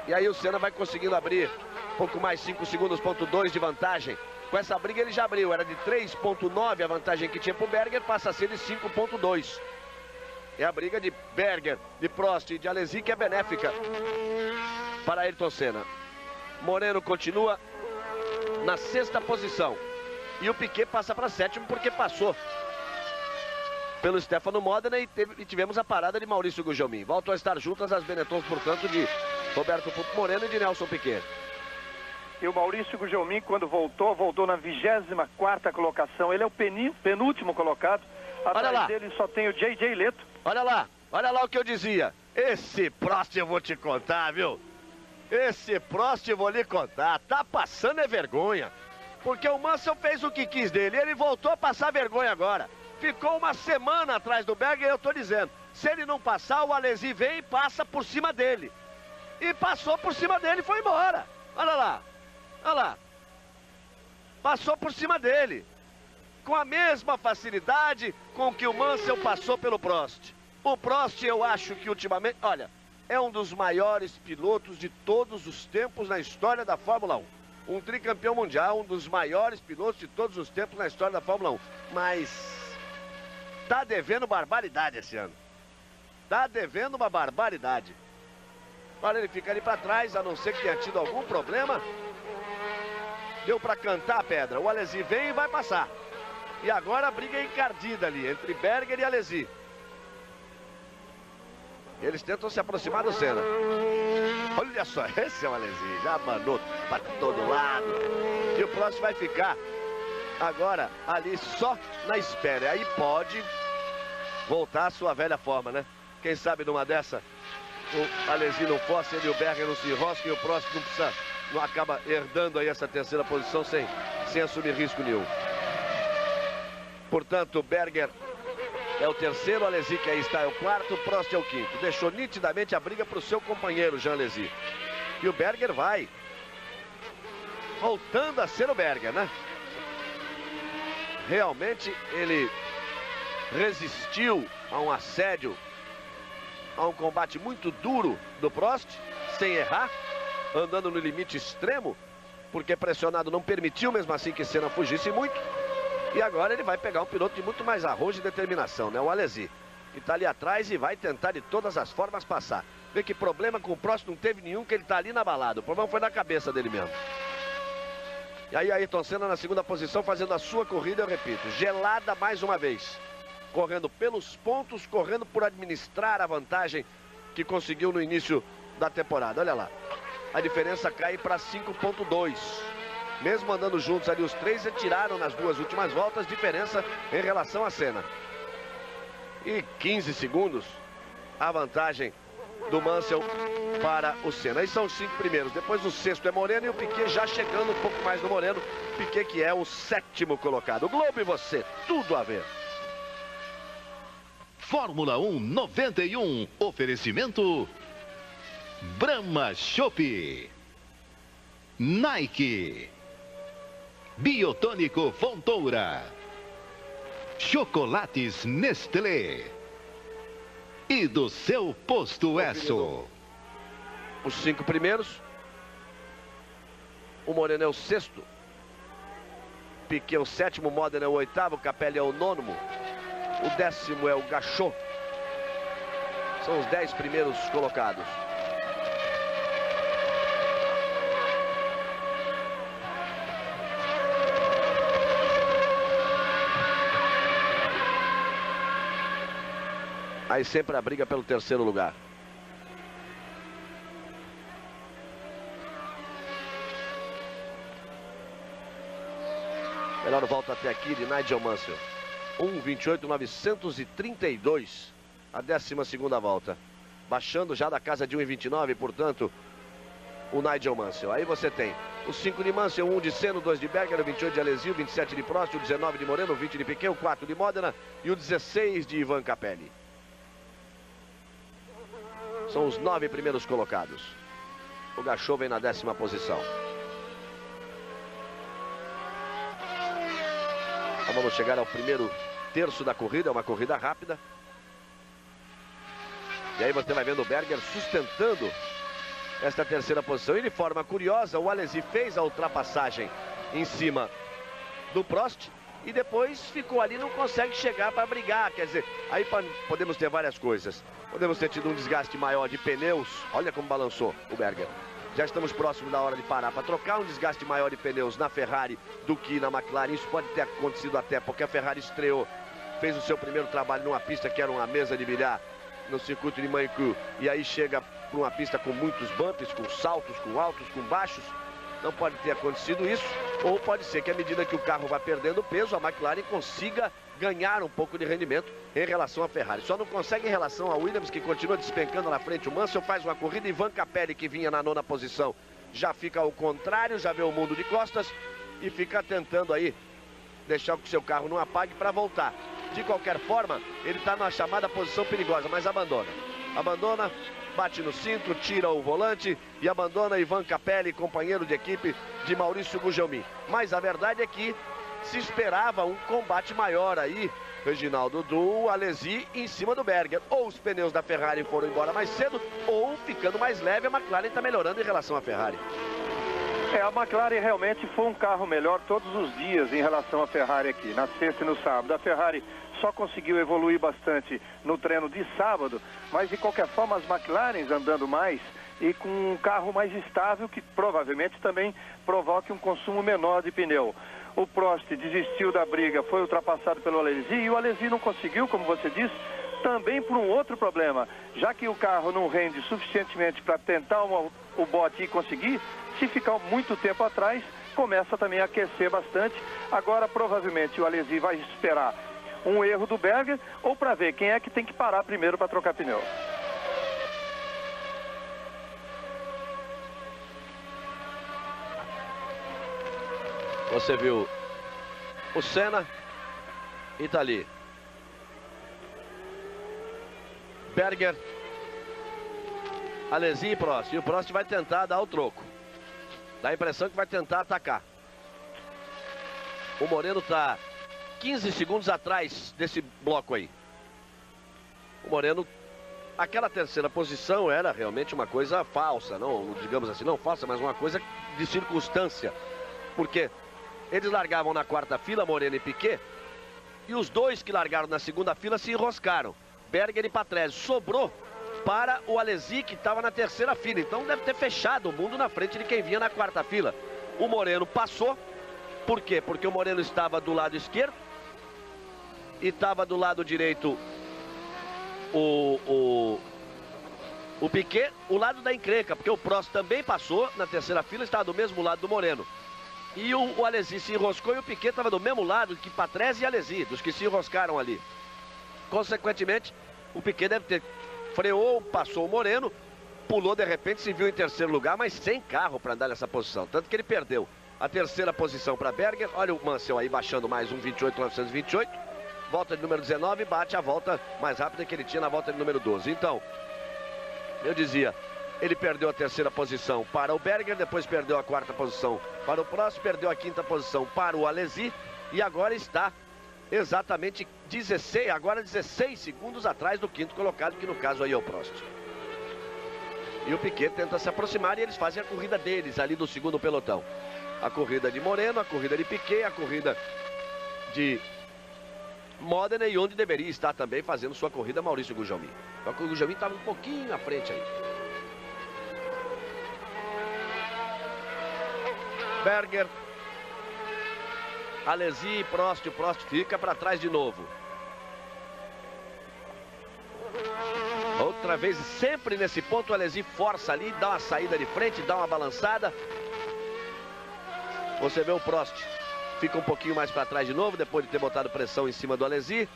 E aí o Senna vai conseguindo abrir pouco mais, 5 segundos, ponto 2 de vantagem. Com essa briga ele já abriu, era de 3.9 a vantagem que tinha para o Berger, passa a ser de 5.2. É a briga de Berger, de Prost e de Alesi que é benéfica para Ayrton Senna. Moreno continua na 6ª posição. E o Piquet passa para 7º porque passou pelo Stefano Modena e tivemos a parada de Maurício Gugelmin. Voltam a estar juntas as Benettons, portanto, de Roberto Pupo Moreno e de Nelson Piquet. E o Maurício Gugelmin, quando voltou na 24ª colocação. Ele é o penúltimo colocado. Atrás dele só tem o J.J. Leto. Olha lá o que eu dizia. Esse Prost eu vou te contar, viu? Esse Prost eu vou lhe contar. Tá passando é vergonha. Porque o Mansell fez o que quis dele. Ele voltou a passar vergonha agora. Ficou uma semana atrás do Berger, eu tô dizendo. Se ele não passar, o Alesi vem e passa por cima dele. E passou por cima dele e foi embora. Olha lá. Olha lá. Passou por cima dele. Com a mesma facilidade com que o Mansell passou pelo Prost. O Prost, eu acho que ultimamente, olha, é um dos maiores pilotos de todos os tempos na história da Fórmula 1. Um tricampeão mundial, um dos maiores pilotos de todos os tempos na história da Fórmula 1. Mas tá devendo barbaridade esse ano. Tá devendo uma barbaridade. Olha, ele fica ali para trás, a não ser que tenha tido algum problema. Deu para cantar a pedra. O Alesi vem e vai passar. E agora a briga é encardida ali, entre Berger e Alesi. Eles tentam se aproximar do Senna. Olha só, esse é o Alesi. Já mandou para todo lado. E o próximo vai ficar agora ali só na espera. Aí pode voltar à sua velha forma, né? Quem sabe numa dessa o Alesi não possa, ele e o Berger não se enrosquem, e o próximo não precisa, não acaba herdando aí essa terceira posição sem assumir risco nenhum. Portanto, Berger é o terceiro, Alesi que aí está é o quarto, Prost é o quinto. Deixou nitidamente a briga para o seu companheiro, Jean Alesi. E o Berger vai voltando a ser o Berger, né? Realmente ele resistiu a um assédio, a um combate muito duro do Prost, sem errar, andando no limite extremo, porque pressionado não permitiu mesmo assim que Senna fugisse muito. E agora ele vai pegar um piloto de muito mais arrojo e determinação, né? O Alesi, que está ali atrás e vai tentar de todas as formas passar. Vê que problema com o Prost não teve nenhum, que ele está ali na balada. O problema foi na cabeça dele mesmo. E aí Ayrton Senna na segunda posição, fazendo a sua corrida, eu repito, gelada mais uma vez. Correndo pelos pontos, correndo por administrar a vantagem que conseguiu no início da temporada. Olha lá, a diferença cai para 5,2. Mesmo andando juntos ali, os três retiraram nas duas últimas voltas diferença em relação a Senna. E 15 segundos a vantagem do Mansell para o Senna. Aí são os 5 primeiros. Depois o sexto é Moreno e o Piquet já chegando um pouco mais no Moreno. Piquet que é o 7º colocado. O Globo e você, tudo a ver. Fórmula 1 91. Oferecimento Brahma Chopp, Nike, Biotônico Fontoura, Chocolates Nestlé e do seu posto Esso. Os 5 primeiros. O Moreno é o 6º. Piquet é o 7º, Modena é o 8º, Capelli é o 9º. O 10º é o Gachot. São os 10 primeiros colocados. Aí sempre a briga pelo 3º lugar. Melhor volta até aqui de Nigel Mansell. 1:28.932. A 12ª volta. Baixando já da casa de 1:29, portanto, o Nigel Mansell. Aí você tem os 5 de Mansell, 1 de Senna, 2 de Berger, o 28 de Alesi, o 27 de Prost, o 19 de Moreno, o 20 de Piquet, o 4 de Modena e o 16 de Ivan Capelli. São os 9 primeiros colocados. O Gachot vem na 10ª posição. Então vamos chegar ao primeiro terço da corrida, é uma corrida rápida. E aí você vai vendo o Berger sustentando esta 3ª posição. E de forma curiosa, o Alesi fez a ultrapassagem em cima do Prost e depois ficou ali, não consegue chegar para brigar. Quer dizer, aí podemos ter várias coisas. Podemos ter tido um desgaste maior de pneus. Olha como balançou o Berger. Já estamos próximos da hora de parar para trocar. Um desgaste maior de pneus na Ferrari do que na McLaren. Isso pode ter acontecido até porque a Ferrari estreou, fez o seu primeiro trabalho numa pista que era uma mesa de bilhar no circuito de Manicure. E aí chega para uma pista com muitos bumps, com saltos, com altos, com baixos. Não pode ter acontecido isso. Ou pode ser que à medida que o carro vai perdendo peso, a McLaren consiga ganhar um pouco de rendimento em relação à Ferrari. Só não consegue em relação a Williams, que continua despencando na frente. O Mansell faz uma corrida, Ivan Capelli, que vinha na 9ª posição, já fica ao contrário, já vê o mundo de costas e fica tentando aí deixar que o seu carro não apague para voltar. De qualquer forma, ele está na chamada posição perigosa, mas abandona. Abandona, bate no cinto, tira o volante e abandona Ivan Capelli, companheiro de equipe de Maurício Gugelmin. Mas a verdade é que se esperava um combate maior aí, Reginaldo, do Alesi em cima do Berger. Ou os pneus da Ferrari foram embora mais cedo, ou ficando mais leve, a McLaren está melhorando em relação à Ferrari. A McLaren realmente foi um carro melhor todos os dias em relação à Ferrari aqui, na sexta e no sábado. A Ferrari só conseguiu evoluir bastante no treino de sábado, mas de qualquer forma as McLarens andando mais e com um carro mais estável, que provavelmente também provoque um consumo menor de pneu. O Prost desistiu da briga, foi ultrapassado pelo Alesi, e o Alesi não conseguiu, como você disse, também por um outro problema. Já que o carro não rende suficientemente para tentar o bote e conseguir, se ficar muito tempo atrás, começa também a aquecer bastante. Agora, provavelmente, o Alesi vai esperar um erro do Berger ou para ver quem é que tem que parar primeiro para trocar pneu. Você viu o Senna e tá ali Berger, Alesi e Prost. E o Prost vai tentar dar o troco. Dá a impressão que vai tentar atacar. O Moreno tá 15 segundos atrás desse bloco aí. O Moreno, aquela terceira posição era realmente uma coisa falsa, não, digamos assim, não falsa, mas uma coisa de circunstância. Porque eles largavam na quarta fila, Moreno e Piquet, e os dois que largaram na segunda fila se enroscaram, Berger e Patrese. Sobrou para o Alesi, que estava na terceira fila. Então deve ter fechado o mundo na frente de quem vinha na quarta fila. O Moreno passou. Por quê? Porque o Moreno estava do lado esquerdo e estava do lado direito o Piquet, o lado da encrenca, porque o Prost também passou na terceira fila, estava do mesmo lado do Moreno. E o Alesi se enroscou e o Piquet estava do mesmo lado que Patrese e Alesi, dos que se enroscaram ali. Consequentemente, o Piquet deve ter freou, passou o Moreno, pulou de repente, se viu em terceiro lugar, mas sem carro para andar nessa posição. Tanto que ele perdeu a terceira posição para Berger. Olha o Mansell aí baixando mais um 28.928. Volta de número 19, bate a volta mais rápida que ele tinha na volta de número 12. Então, eu dizia, ele perdeu a terceira posição para o Berger, depois perdeu a quarta posição para o Prost, perdeu a quinta posição para o Alesi e agora está exatamente 16 segundos atrás do quinto colocado, que no caso aí é o Prost. E o Piquet tenta se aproximar e eles fazem a corrida deles ali do segundo pelotão. A corrida de Moreno, a corrida de Piquet, a corrida de Modena e onde deveria estar também fazendo sua corrida Maurício Gugelmin. Só que o Gugelmin estava um pouquinho à frente aí. Berger, Alesi, Prost, o Prost fica para trás de novo. Outra vez, sempre nesse ponto, o Alesi força ali, dá uma saída de frente, dá uma balançada. Você vê o Prost fica um pouquinho mais para trás de novo, depois de ter botado pressão em cima do Alesi.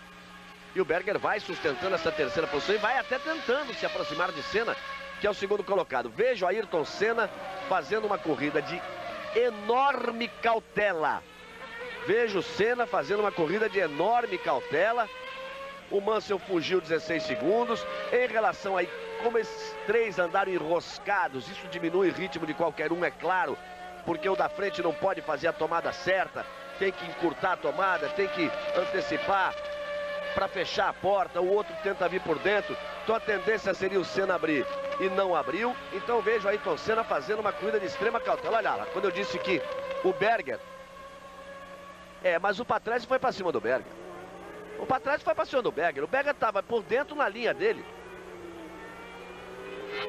E o Berger vai sustentando essa terceira posição e vai até tentando se aproximar de Senna, que é o segundo colocado. Vejo Ayrton Senna fazendo uma corrida de enorme cautela. Vejo Senna fazendo uma corrida de enorme cautela. O Mansell fugiu 16 segundos. Em relação aí, como esses três andaram enroscados, isso diminui o ritmo de qualquer um, é claro, porque o da frente não pode fazer a tomada certa, tem que encurtar a tomada, tem que antecipar para fechar a porta, o outro tenta vir por dentro. Então a tendência seria o Senna abrir e não abriu. Então vejo aí Ayrton Senna fazendo uma corrida de extrema cautela. Olha lá, quando eu disse que o Berger... mas o Patrese foi para cima do Berger. O Patrese foi para cima do Berger. O Berger estava por dentro na linha dele.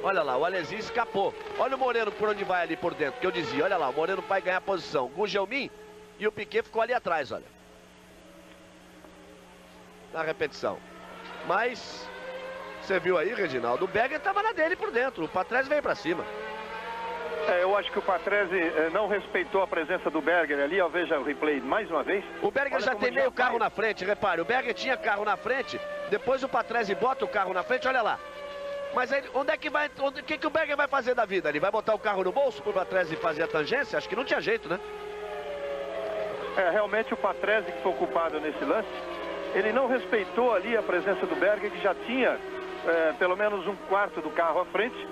Olha lá, o Alesi escapou. Olha o Moreno por onde vai ali por dentro, que eu dizia. Olha lá, o Moreno vai ganhar posição. Gugelmin e o Piquet ficou ali atrás, olha. Na repetição. Mas, você viu aí, Reginaldo, o Berger estava na dele por dentro. O Patrese veio para cima. Eu acho que o Patrese não respeitou a presença do Berger ali. Ó, veja o replay mais uma vez. O Berger já tem meio carro na frente, repare. O Berger tinha carro na frente, depois o Patrese bota o carro na frente, olha lá. Mas aí, onde é que vai, o que o Berger vai fazer da vida? Ele vai botar o carro no bolso pro Patrese fazer a tangência? Acho que não tinha jeito, né? Realmente o Patrese, que foi ocupado nesse lance, ele não respeitou ali a presença do Berger, que já tinha pelo menos um quarto do carro à frente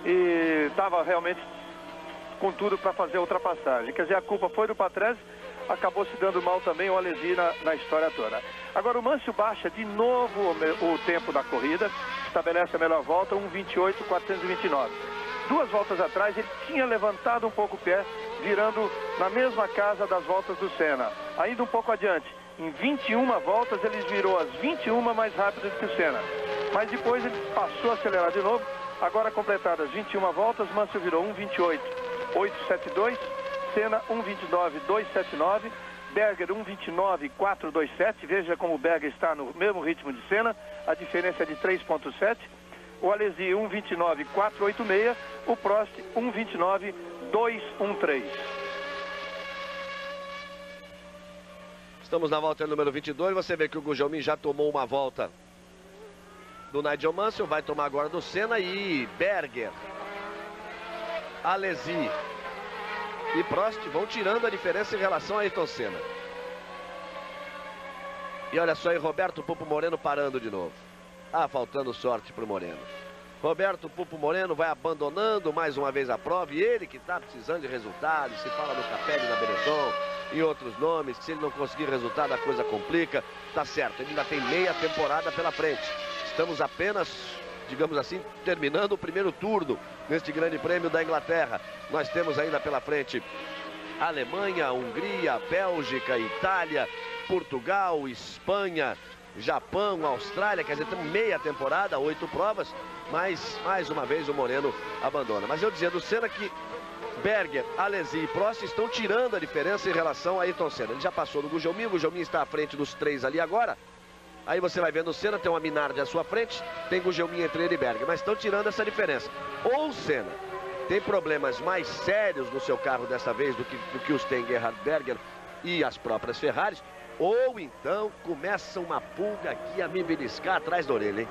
e estava realmente com tudo para fazer a ultrapassagem. Quer dizer, a culpa foi do Patrese, acabou se dando mal também o Alesi na história toda. Agora o Mansell baixa de novo o tempo da corrida, estabelece a melhor volta, 1:28.429. 2 voltas atrás ele tinha levantado um pouco o pé, virando na mesma casa das voltas do Senna. Ainda um pouco adiante, em 21 voltas ele virou as 21 mais rápido que o Senna. Mas depois ele passou a acelerar de novo. Agora completadas 21 voltas, Mansell virou 1:28.872, Senna 1:29.279, Berger 1:29.427. Veja como o Berger está no mesmo ritmo de Senna, a diferença é de 3,7. O Alesi 1:29.486, o Prost 1:29.213. Estamos na volta número 22, você vê que o Gugelmin já tomou uma volta do Nigel Mansell, vai tomar agora do Senna. E Berger, Alesi e Prost vão tirando a diferença em relação a Ayrton Senna. E olha só aí, Roberto Pupo Moreno parando de novo. Faltando sorte para o Moreno. Roberto Pupo Moreno vai abandonando mais uma vez a prova, e ele que está precisando de resultados, se fala no Capelli, na Benetton, em outros nomes, que se ele não conseguir resultado a coisa complica. Tá certo, ele ainda tem meia temporada pela frente. Estamos apenas, digamos assim, terminando o primeiro turno neste grande prêmio da Inglaterra. Nós temos ainda pela frente Alemanha, Hungria, Bélgica, Itália, Portugal, Espanha, Japão, Austrália. Quer dizer, temos meia temporada, 8 provas, mas mais uma vez o Moreno abandona. Mas eu dizia do Senna que Berger, Alesi e Prost estão tirando a diferença em relação a Ayrton Senna. Ele já passou no Gugelmin, o Gugelmin está à frente dos 3 ali agora. Aí você vai vendo o Senna, tem uma Minardi à sua frente, tem Gugelmin entre ele e Berger, mas estão tirando essa diferença. Ou o Senna tem problemas mais sérios no seu carro dessa vez do que os tem Gerhard Berger e as próprias Ferraris, ou então começa uma pulga aqui a me beliscar atrás da orelha, hein?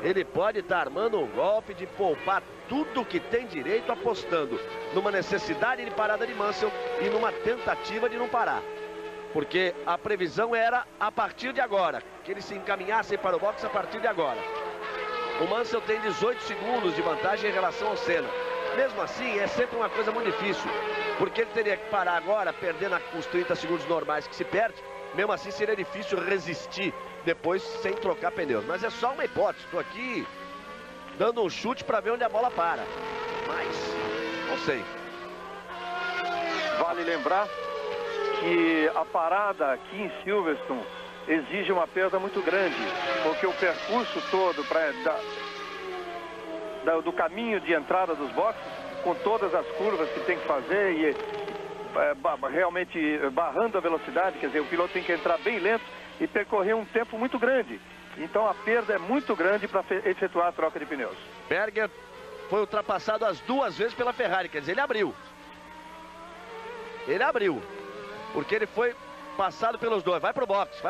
Ele pode estar armando um golpe de poupar tudo que tem direito, apostando numa necessidade de parada de Mansell e numa tentativa de não parar. Porque a previsão era a partir de agora, que eles se encaminhassem para o box a partir de agora. O Mansell tem 18 segundos de vantagem em relação ao Senna. Mesmo assim, é sempre uma coisa muito difícil, porque ele teria que parar agora, perdendo os 30 segundos normais que se perde. Mesmo assim, seria difícil resistir depois sem trocar pneus. Mas é só uma hipótese. Estou aqui dando um chute para ver onde a bola para. Mas, não sei. Vale lembrar que a parada aqui em Silverstone exige uma perda muito grande, porque o percurso todo do caminho de entrada dos boxes, com todas as curvas que tem que fazer e realmente barrando a velocidade, quer dizer, o piloto tem que entrar bem lento e percorrer um tempo muito grande. Então a perda é muito grande para efetuar a troca de pneus. Berger foi ultrapassado as 2 vezes pela Ferrari, quer dizer, ele abriu. Ele abriu, porque ele foi passado pelos dois. Vai pro box,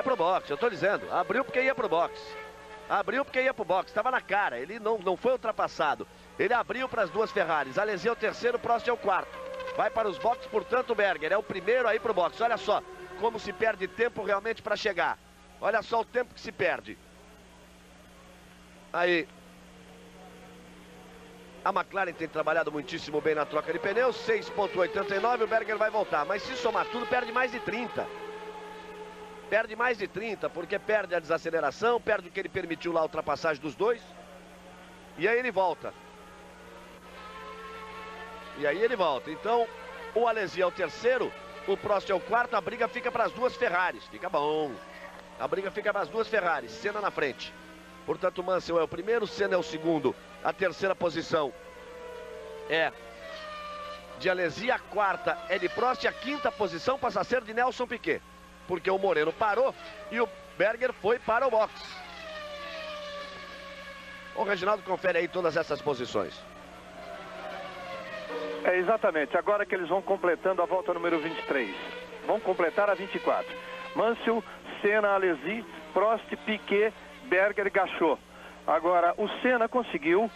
eu estou dizendo. Abriu porque ia pro box. Abriu porque ia pro box, estava na cara. Ele não foi ultrapassado. Ele abriu para as 2 Ferraris. Alesi é o terceiro, Prost é o quarto. Vai para os boxes, portanto, o Berger é o primeiro aí pro box. Olha só como se perde tempo realmente para chegar. Olha só o tempo que se perde. Aí, a McLaren tem trabalhado muitíssimo bem na troca de pneus. 6,89, o Berger vai voltar. Mas se somar tudo, perde mais de 30. Perde mais de 30, porque perde a desaceleração, perde o que ele permitiu lá, a ultrapassagem dos dois. E aí ele volta. Então, o Alesi é o terceiro, o Prost é o quarto, a briga fica para as 2 Ferraris. Fica bom. A briga fica para as 2 Ferraris, Senna na frente. Portanto, o Mansell é o primeiro, Senna é o segundo. A terceira posição é de Alesi, a quarta é de Prost, a quinta posição passa a ser de Nelson Piquet, porque o Moreno parou e o Berger foi para o box. O Reginaldo confere aí todas essas posições. É exatamente, agora que eles vão completando a volta número 23. Vão completar a 24. Mansell, Senna, Alesi, Prost, Piquet, Berger, Gachot. Agora, o Senna conseguiu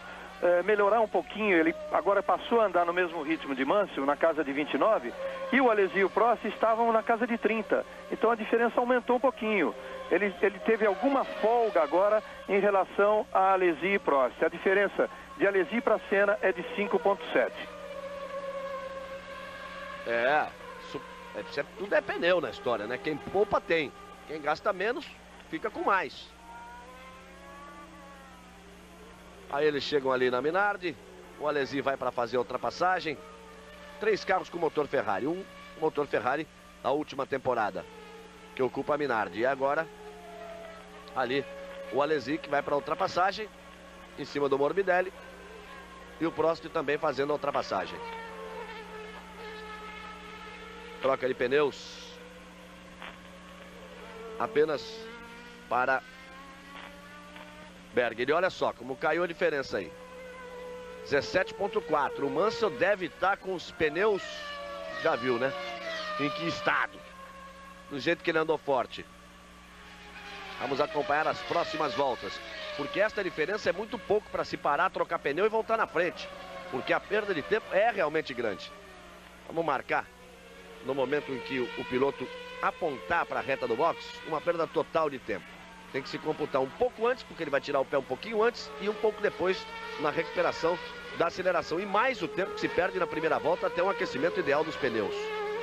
melhorar um pouquinho. Ele agora passou a andar no mesmo ritmo de Mansell, na casa de 29. E o Alesi e o Prost estavam na casa de 30. Então a diferença aumentou um pouquinho. Ele teve alguma folga agora em relação a Alesi e Prost. A diferença de Alesi para Senna é de 5,7. Tudo é pneu na história, né? Quem poupa tem. Quem gasta menos, fica com mais. Aí eles chegam ali na Minardi. O Alesi vai para fazer a ultrapassagem. 3 carros com motor Ferrari. Um motor Ferrari da última temporada, que ocupa a Minardi. E agora, ali, o Alesi que vai para a ultrapassagem em cima do Morbidelli. E o Prost também fazendo a ultrapassagem. Troca de pneus apenas para Berger. E olha só como caiu a diferença aí. 17,4. O Mansell deve estar com os pneus, já viu, né? Em que estado? Do jeito que ele andou forte. Vamos acompanhar as próximas voltas, porque esta diferença é muito pouco para se parar, trocar pneu e voltar na frente, porque a perda de tempo é realmente grande. Vamos marcar no momento em que o piloto apontar para a reta do box, uma perda total de tempo. Tem que se computar um pouco antes, porque ele vai tirar o pé um pouquinho antes, e um pouco depois na recuperação da aceleração. E mais o tempo que se perde na primeira volta até um aquecimento ideal dos pneus.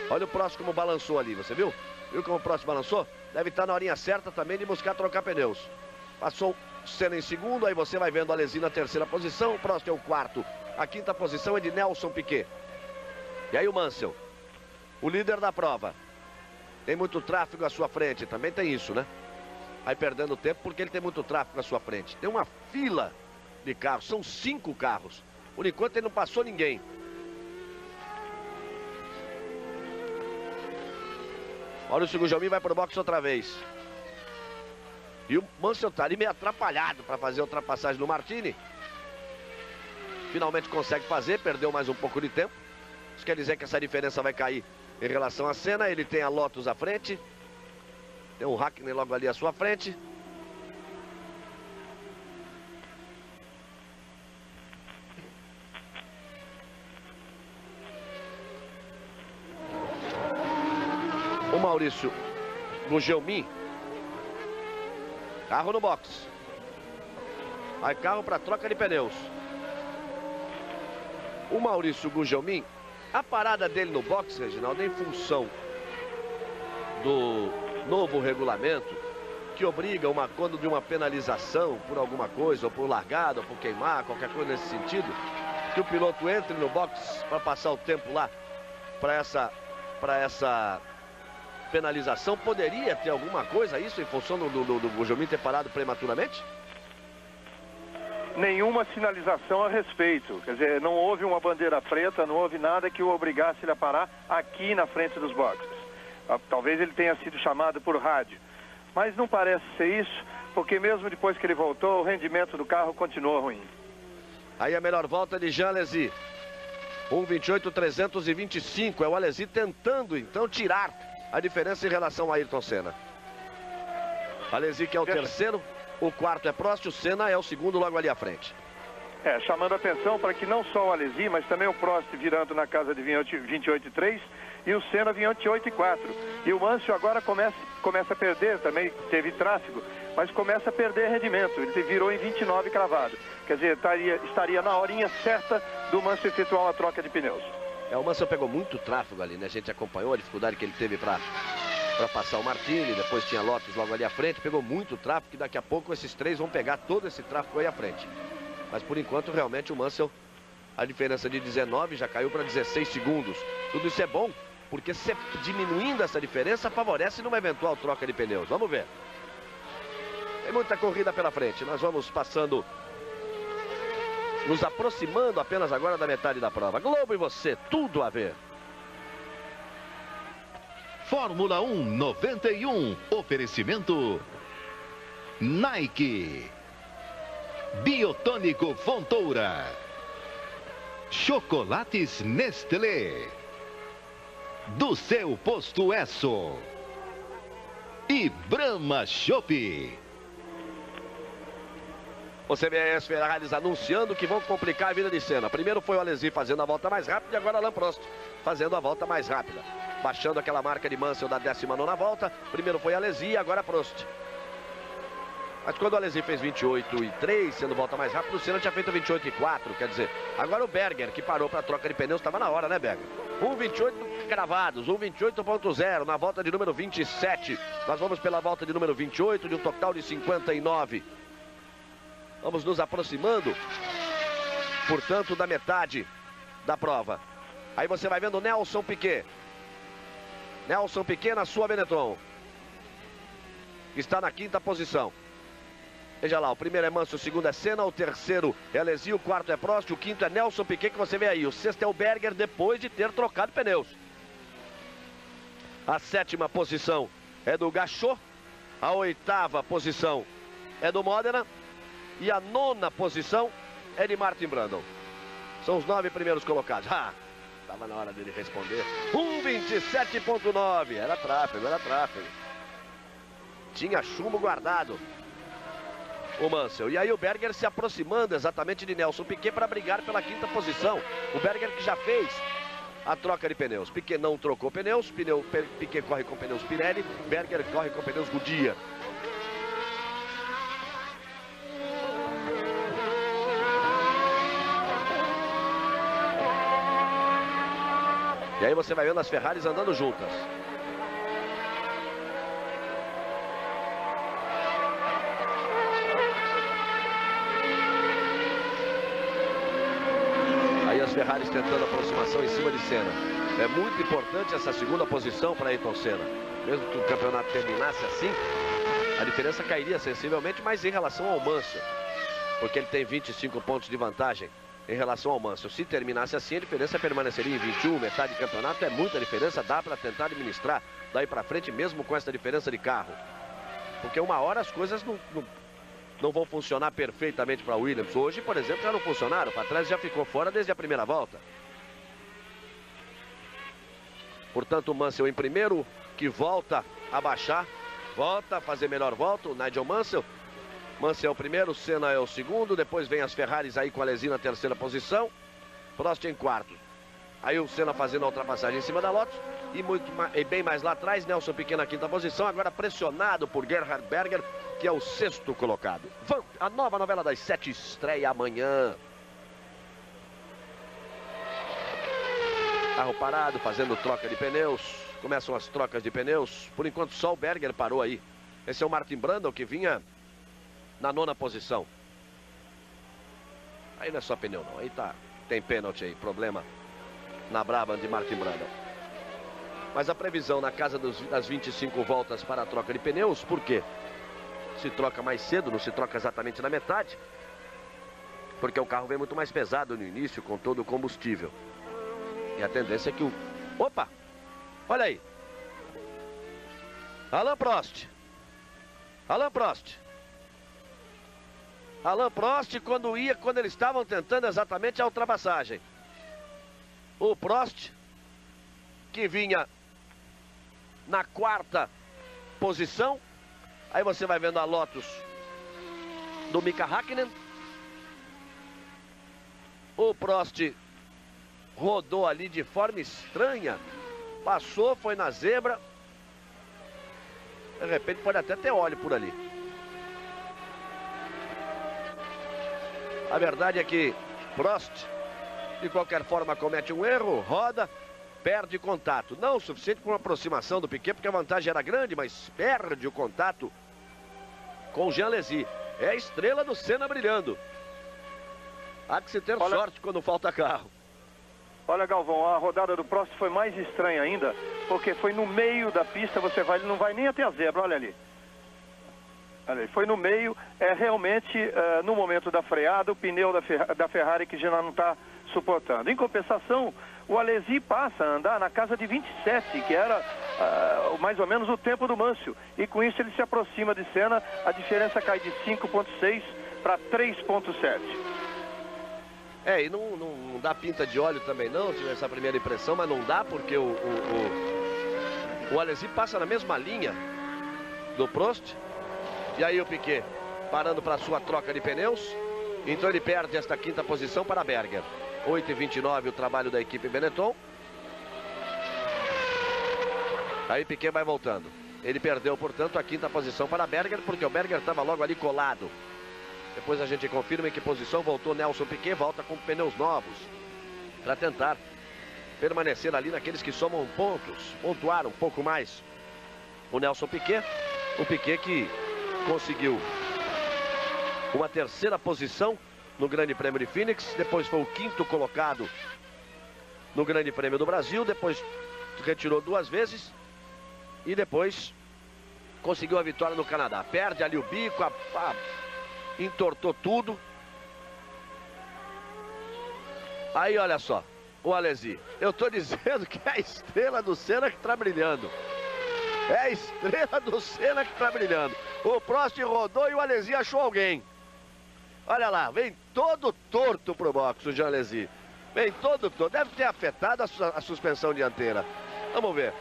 Olha o Prost como balançou ali, você viu? Viu como o Prost balançou? Deve estar na horinha certa também de buscar trocar pneus. Passou Senna em segundo, aí você vai vendo a Alesi na terceira posição, o Prost é o quarto. A quinta posição é de Nelson Piquet. E aí o Mansell, o líder da prova. Tem muito tráfego à sua frente, também tem isso, né? Vai perdendo tempo porque ele tem muito tráfego à sua frente. Tem uma fila de carros, são 5 carros. Por enquanto ele não passou ninguém. Maurício Gugelmin vai pro box outra vez. E o Mansell tá ali meio atrapalhado para fazer a ultrapassagem do Martini. Finalmente consegue fazer, perdeu mais um pouco de tempo. Isso quer dizer que essa diferença vai cair em relação à Senna. Ele tem a Lotus à frente. Tem o Hackney logo ali à sua frente. O Maurício Gugelmin. Carro no box. Vai carro para troca de pneus. O Maurício Gugelmin, a parada dele no box, Reginaldo, em função do novo regulamento que obriga quando de uma penalização por alguma coisa, ou por largada, ou por queimar, qualquer coisa nesse sentido, que o piloto entre no box para passar o tempo lá para essa penalização. Poderia ter alguma coisa isso em função do Gugelmin ter parado prematuramente? Nenhuma sinalização a respeito. Quer dizer, não houve uma bandeira preta, não houve nada que o obrigasse ele a parar aqui na frente dos boxes. Talvez ele tenha sido chamado por rádio. Mas não parece ser isso, porque mesmo depois que ele voltou, o rendimento do carro continuou ruim. Aí a melhor volta de Jean Alesi. 1:28.325. É o Alesi tentando, então, tirar a diferença em relação a Ayrton Senna. Alesi que é o terceiro, o quarto é Prost, o Senna é o segundo logo ali à frente. Chamando a atenção para que não só o Alesi, mas também o Prost virando na casa de 28,3 e o Senna 28,4. E o Mansell agora começa a perder, também teve tráfego, mas começa a perder rendimento. Ele virou em 29 cravado. Quer dizer, estaria na horinha certa do Mansell efetuar uma troca de pneus. O Mansell pegou muito tráfego ali, né? A gente acompanhou a dificuldade que ele teve para passar o Martini, depois tinha Lotus logo ali à frente, pegou muito tráfego e daqui a pouco esses três vão pegar todo esse tráfego aí à frente. Mas por enquanto realmente o Mansell, a diferença de 19 já caiu para 16 segundos. Tudo isso é bom, porque diminuindo essa diferença favorece numa eventual troca de pneus. Vamos ver. Tem muita corrida pela frente, nós vamos passando, nos aproximando apenas agora da metade da prova. Globo e você, tudo a ver. Fórmula 1 91, oferecimento Nike, Biotônico Fontoura, Chocolates Nestlé, do seu posto Esso e Brahma Chopp. Você vê as Ferraris anunciando que vão complicar a vida de Senna. Primeiro foi o Alesi fazendo a volta mais rápida e agora Alain Prost fazendo a volta mais rápida. Baixando aquela marca de Mansell da 19ª volta. Primeiro foi Alesi e agora Prost. Mas quando o Alesi fez 28,3, sendo volta mais rápida, o Senna tinha feito 28,4. Quer dizer, agora o Berger, que parou para a troca de pneus, estava na hora, né, Berger? 1,28 cravados, 1,28.0 na volta de número 27. Nós vamos pela volta de número 28, de um total de 59. Vamos nos aproximando, portanto, da metade da prova. Aí você vai vendo Nelson Piquet. Nelson Piquet na sua Benetton. Está na quinta posição. Veja lá, o primeiro é Mansell, o segundo é Senna, o terceiro é Alesi, o quarto é Prost, o quinto é Nelson Piquet, que você vê aí. O sexto é o Berger, depois de ter trocado pneus. A sétima posição é do Gachot. A oitava posição é do Modena. E a nona posição é de Martin Brundle. São os 9 primeiros colocados. Estava na hora dele responder. 1,27.9. Era tráfego, era tráfego. Tinha chumbo guardado o Mansell. E aí o Berger se aproximando exatamente de Nelson Piquet para brigar pela quinta posição. O Berger que já fez a troca de pneus. Piquet não trocou pneus. Piquet corre com pneus Pirelli. Berger corre com pneus Goodyear. E aí você vai vendo as Ferraris andando juntas. Aí as Ferraris tentando aproximação em cima de Senna. É muito importante essa segunda posição para Ayrton Senna. Mesmo que o campeonato terminasse assim, a diferença cairia sensivelmente, mas em relação ao Mansell, porque ele tem 25 pontos de vantagem em relação ao Mansell. Se terminasse assim, a diferença permaneceria em 21, metade do campeonato é muita diferença, dá para tentar administrar daí para frente, mesmo com essa diferença de carro. Porque uma hora as coisas não vão funcionar perfeitamente para Williams. Hoje, por exemplo, já não funcionaram, para trás já ficou fora desde a primeira volta. Portanto, o Mansell em primeiro, que volta a baixar, volta a fazer melhor volta, o Nigel Mansell. Mansell é o primeiro, Senna é o segundo, depois vem as Ferraris aí com a Alesi na terceira posição, Prost em quarto. Aí o Senna fazendo a ultrapassagem em cima da Lotus e bem mais lá atrás, Nelson Piquet na quinta posição, agora pressionado por Gerhard Berger, que é o sexto colocado. A nova novela das 7 estreia amanhã. Carro parado, fazendo troca de pneus. Começam as trocas de pneus. Por enquanto só o Berger parou aí. Esse é o Martin Brundle que vinha na nona posição. Aí não é só pneu não. Aí tem pênalti aí, problema na Brabham de Martin Brundle. Mas a previsão na casa das 25 voltas para a troca de pneus, por quê? Se troca mais cedo, não se troca exatamente na metade. Porque o carro vem muito mais pesado no início com todo o combustível. E a tendência é que o... Opa! Olha aí. Alain Prost. Alain Prost. Alain Prost quando eles estavam tentando exatamente a ultrapassagem. O Prost, que vinha na quarta posição. Aí você vai vendo a Lotus do Mika Häkkinen. O Prost rodou ali de forma estranha. Passou, foi na zebra. De repente pode até ter óleo por ali. A verdade é que Prost, de qualquer forma, comete um erro, roda, perde contato. Não o suficiente para uma aproximação do Piquet, porque a vantagem era grande, mas perde o contato com o Jean Alesi. É a estrela do Senna brilhando. Há que se ter sorte quando falta carro. Olha, Galvão, a rodada do Prost foi mais estranha ainda, porque foi no meio da pista, ele não vai nem até a zebra, olha ali. Olha ali, foi no meio, realmente no momento da freada, o pneu da Ferrari que já não está suportando. Em compensação, o Alesi passa a andar na casa de 27, que era mais ou menos o tempo do Mansell. E com isso ele se aproxima de Senna, a diferença cai de 5,6 para 3,7. E não dá pinta de óleo também não, tive essa primeira impressão, mas não dá porque o Alesi passa na mesma linha do Prost. E aí o Piquet parando para sua troca de pneus. Então ele perde esta quinta posição para Berger. 8h29 o trabalho da equipe Benetton. Aí Piquet vai voltando. Ele perdeu, portanto, a quinta posição para Berger, porque o Berger estava logo ali colado. Depois a gente confirma em que posição voltou Nelson Piquet, volta com pneus novos, para tentar permanecer ali naqueles que somam pontos, pontuar um pouco mais. O Nelson Piquet, o Piquet que conseguiu uma terceira posição no Grande Prêmio de Phoenix, depois foi o quinto colocado no Grande Prêmio do Brasil, depois retirou 2 vezes e depois conseguiu a vitória no Canadá. Perde ali o bico, entortou tudo. Aí olha só, o Alesi, eu tô dizendo que é a estrela do Senna que tá brilhando. É a estrela do Senna que tá brilhando. O Prost rodou e o Alesi achou alguém. Olha lá, vem todo torto pro box o Jean Alesi. Vem todo torto, deve ter afetado a suspensão dianteira. Vamos ver.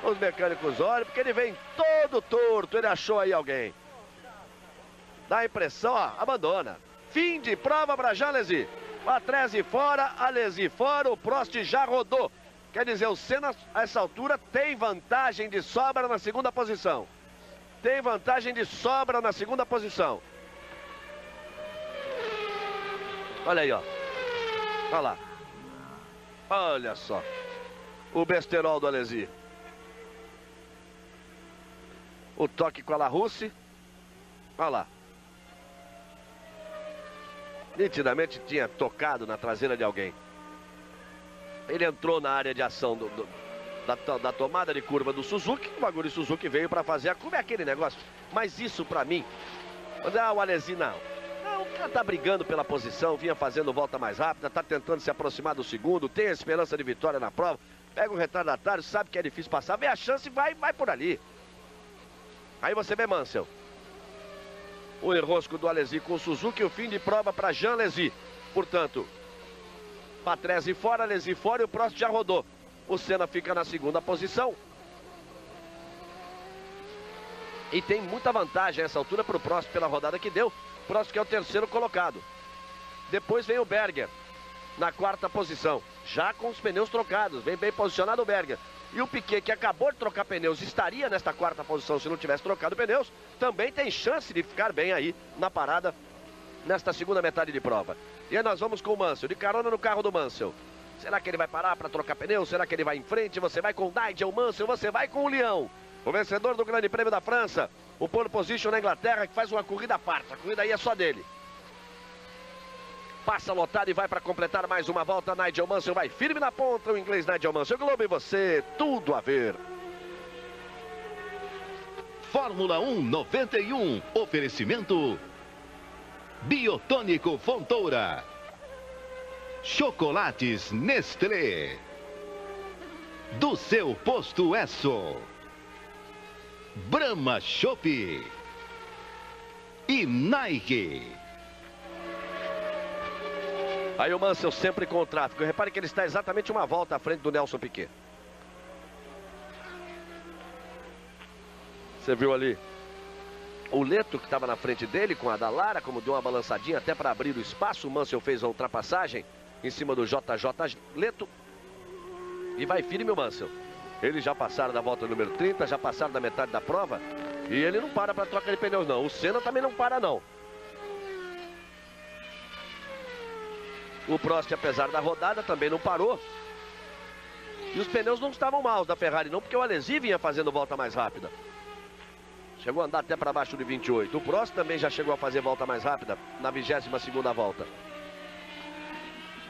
Os mecânicos olham, porque ele vem todo torto, ele achou aí alguém. Dá a impressão, ó, abandona. Fim de prova para Jean Alesi. Patrese fora, Alesi fora, o Prost já rodou. Quer dizer, o Senna, a essa altura, tem vantagem de sobra na segunda posição. Tem vantagem de sobra na segunda posição. Olha aí, ó. Olha lá. Olha só. o besterol do Alesi. O toque com a Larrousse. Olha lá. Nitidamente tinha tocado na traseira de alguém. Ele entrou na área de ação da tomada de curva do Suzuki. O Aguri Suzuki veio para fazer a curva. É aquele negócio. Mas isso para mim... o Alesi não. O cara tá brigando pela posição, vinha fazendo volta mais rápida, tá tentando se aproximar do segundo, tem a esperança de vitória na prova. Pega um retardatário, sabe que é difícil passar, vê a chance e vai por ali. Aí você vê Mansell. O enrosco do Alesi com o Suzuki, o fim de prova para Jean Alesi. Portanto, Patrese fora, Alesi fora e o Prost já rodou. O Senna fica na segunda posição. E tem muita vantagem a essa altura para o Prost pela rodada que deu. Prost que é o terceiro colocado. Depois vem o Berger na quarta posição, já com os pneus trocados. Vem bem posicionado o Berger. E o Piquet, que acabou de trocar pneus, estaria nesta quarta posição se não tivesse trocado pneus. Também tem chance de ficar bem aí na parada nesta segunda metade de prova. E aí nós vamos com o Mansell, de carona no carro do Mansell. Será que ele vai parar para trocar pneus? Será que ele vai em frente? Você vai com o Nigel Mansell, você vai com o Leão. O vencedor do Grande Prêmio da França, o pole position na Inglaterra, que faz uma corrida à parte. A corrida aí é só dele. Passa lotado e vai para completar mais uma volta. Nigel Mansell vai firme na ponta. O inglês Nigel Mansell. Globo e você, tudo a ver. Fórmula 1 91. Oferecimento Biotônico Fontoura. Chocolates Nestlé. Do seu posto Esso. Brahma Chopp. E Nike. Aí o Mansell sempre com o tráfego. Repare que ele está exatamente uma volta à frente do Nelson Piquet. Você viu ali o Leto que estava na frente dele com a Dallara, como deu uma balançadinha até para abrir o espaço. O Mansell fez a ultrapassagem em cima do JJ Leto. E vai firme o Mansell. Eles já passaram da volta número 30, já passaram da metade da prova. E ele não para troca de pneus não. O Senna também não para não. O Prost, apesar da rodada, também não parou. E os pneus não estavam maus da Ferrari não, porque o Alesi vinha fazendo volta mais rápida. Chegou a andar até para baixo de 28. O Prost também já chegou a fazer volta mais rápida na 22ª volta.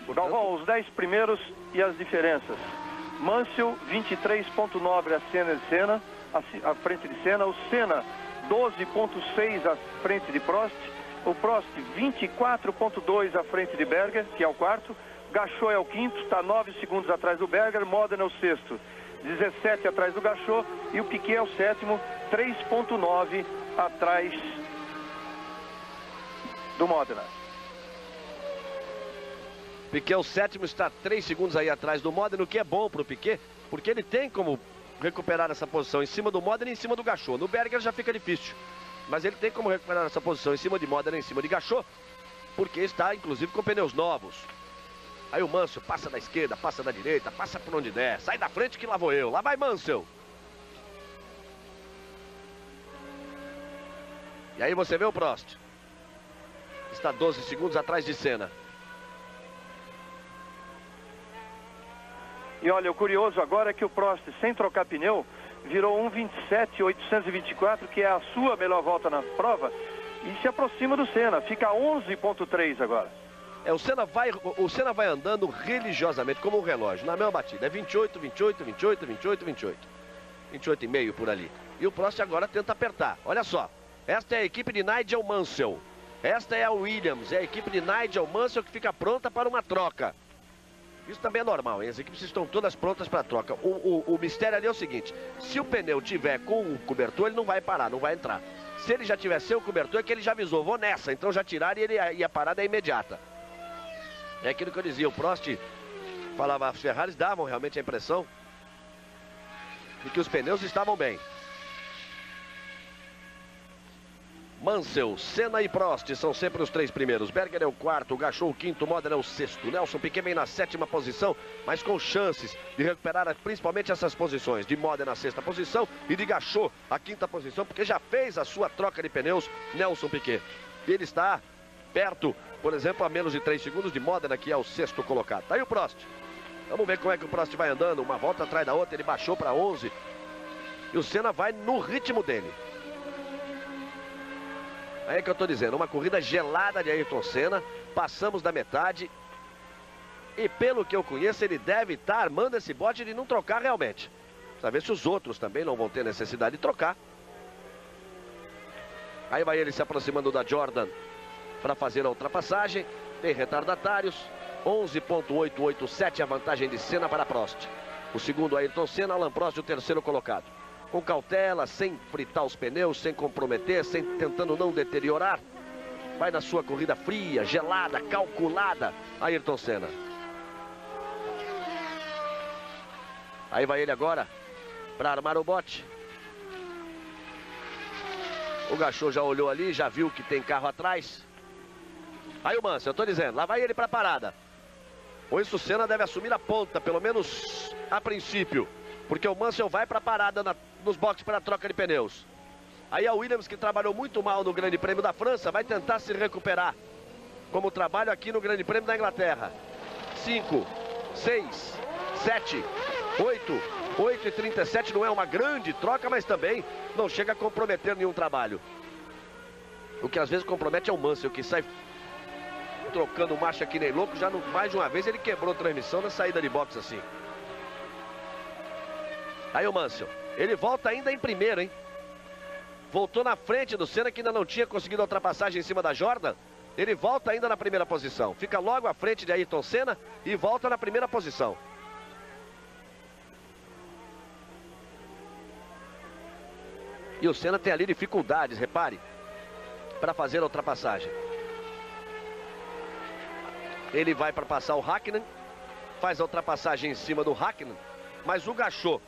Portanto... Galvão, os 10 primeiros e as diferenças. Mansell 23,9 à frente de Senna. O Senna 12,6 à frente de Prost. O Prost 24,2 à frente de Berger, que é o quarto. Gachot é o quinto, está 9 segundos atrás do Berger. Modena é o sexto, 17 atrás do Gachot. E o Piquet é o sétimo, 3,9 atrás do Modena. Piquet é o sétimo, está 3 segundos aí atrás do Modena, o que é bom para o Piquet, porque ele tem como recuperar essa posição em cima do Modena e em cima do Gachot. No Berger já fica difícil. Mas ele tem como recuperar essa posição em cima de Modena, em cima de Gachot, porque está, inclusive, com pneus novos. Aí o Mansell passa da esquerda, passa da direita, passa por onde der. Sai da frente que lá vou eu. Lá vai Mansell. E aí você vê o Prost. Está 12 segundos atrás de Senna. E olha, o curioso agora é que o Prost, sem trocar pneu, virou 1,27,824, que é a sua melhor volta na prova, e se aproxima do Senna, fica 11,3 agora. O Senna vai andando religiosamente, como um relógio, na mesma batida. É 28, 28, 28, 28, 28. 28,5 por ali. E o Prost agora tenta apertar. Olha só, esta é a equipe de Nigel Mansell. Esta é a Williams, é a equipe de Nigel Mansell que fica pronta para uma troca. Isso também é normal, hein? As equipes estão todas prontas para a troca. O mistério ali é o seguinte: se o pneu tiver com o cobertor, ele não vai parar, não vai entrar. Se ele já tiver sem o cobertor, é que ele já avisou, vou nessa. Então já tiraram e a parada é imediata. É aquilo que eu dizia, o Prost falava, as Ferraris davam realmente a impressão de que os pneus estavam bem. Mansell, Senna e Prost são sempre os 3 primeiros. Berger é o quarto, Gachot o quinto, Modena é o sexto. Nelson Piquet vem na 7ª posição, mas com chances de recuperar principalmente essas posições. De Modena na 6ª posição e de Gachot a 5ª posição, porque já fez a sua troca de pneus, Nelson Piquet. E ele está perto, por exemplo, a menos de 3 segundos de Modena, que é o 6º colocado. Tá aí o Prost. Vamos ver como é que o Prost vai andando, uma volta atrás da outra, ele baixou para 11. E o Senna vai no ritmo dele. Aí é que eu tô dizendo, uma corrida gelada de Ayrton Senna, passamos da metade. E pelo que eu conheço, ele deve estar armando esse bote de não trocar realmente. Precisa ver se os outros também não vão ter necessidade de trocar. Aí vai ele se aproximando da Jordan para fazer a ultrapassagem. Tem retardatários. 11.887 a vantagem de Senna para Prost. O segundo Ayrton Senna, Alain Prost o terceiro colocado. Com cautela, sem fritar os pneus, sem comprometer, tentando não deteriorar. Vai na sua corrida fria, gelada, calculada, Ayrton Senna. Aí vai ele agora para armar o bote. O Gachot já olhou ali, já viu que tem carro atrás. Aí o Mansell, eu tô dizendo, lá vai ele para a parada. Ou isso o Senna deve assumir a ponta, pelo menos a princípio. Porque o Mansell vai para a parada nos boxes para a troca de pneus. Aí a Williams, que trabalhou muito mal no Grande Prêmio da França, vai tentar se recuperar. Como trabalho aqui no Grande Prêmio da Inglaterra. 5, 6, 7, 8 e 37 não é uma grande troca, mas também não chega a comprometer nenhum trabalho. O que às vezes compromete é o Mansell, que sai trocando marcha que nem louco. Já mais de uma vez ele quebrou a transmissão na saída de box assim. Aí o Mansell, ele volta ainda em primeiro, hein? Voltou na frente do Senna, que ainda não tinha conseguido a ultrapassagem em cima da Jordan. Ele volta ainda na primeira posição. Fica logo à frente de Ayrton Senna e volta na primeira posição. E o Senna tem ali dificuldades, repare, para fazer a ultrapassagem. Ele vai para passar o Hakkinen, faz a ultrapassagem em cima do Hakkinen, mas o Gachot,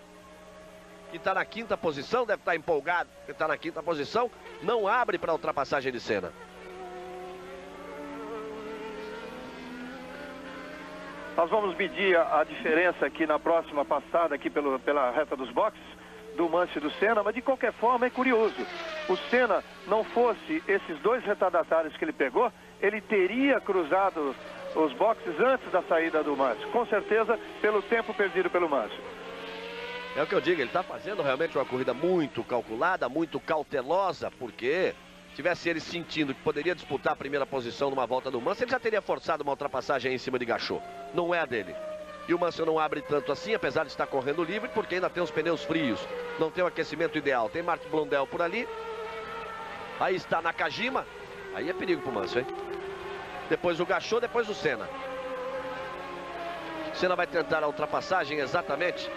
que está na quinta posição, deve estar empolgado, que está na quinta posição, não abre para a ultrapassagem de Senna. Nós vamos medir a diferença aqui na próxima passada, aqui pela reta dos boxes, do Mansell e do Senna, mas de qualquer forma é curioso. O Senna, não fosse esses dois retardatários que ele pegou, ele teria cruzado os boxes antes da saída do Mansell. Com certeza, pelo tempo perdido pelo Mansell. É o que eu digo, ele está fazendo realmente uma corrida muito calculada, muito cautelosa, porque tivesse ele sentindo que poderia disputar a primeira posição numa volta do Mansell, ele já teria forçado uma ultrapassagem aí em cima de Gachot. Não é a dele. E o Mansell não abre tanto assim, apesar de estar correndo livre, porque ainda tem os pneus frios. Não tem o aquecimento ideal. Tem Martin Blundell por ali. Aí está Nakajima. Aí é perigo pro Mansell, hein? Depois o Gachot, depois o Senna. Senna vai tentar a ultrapassagem exatamente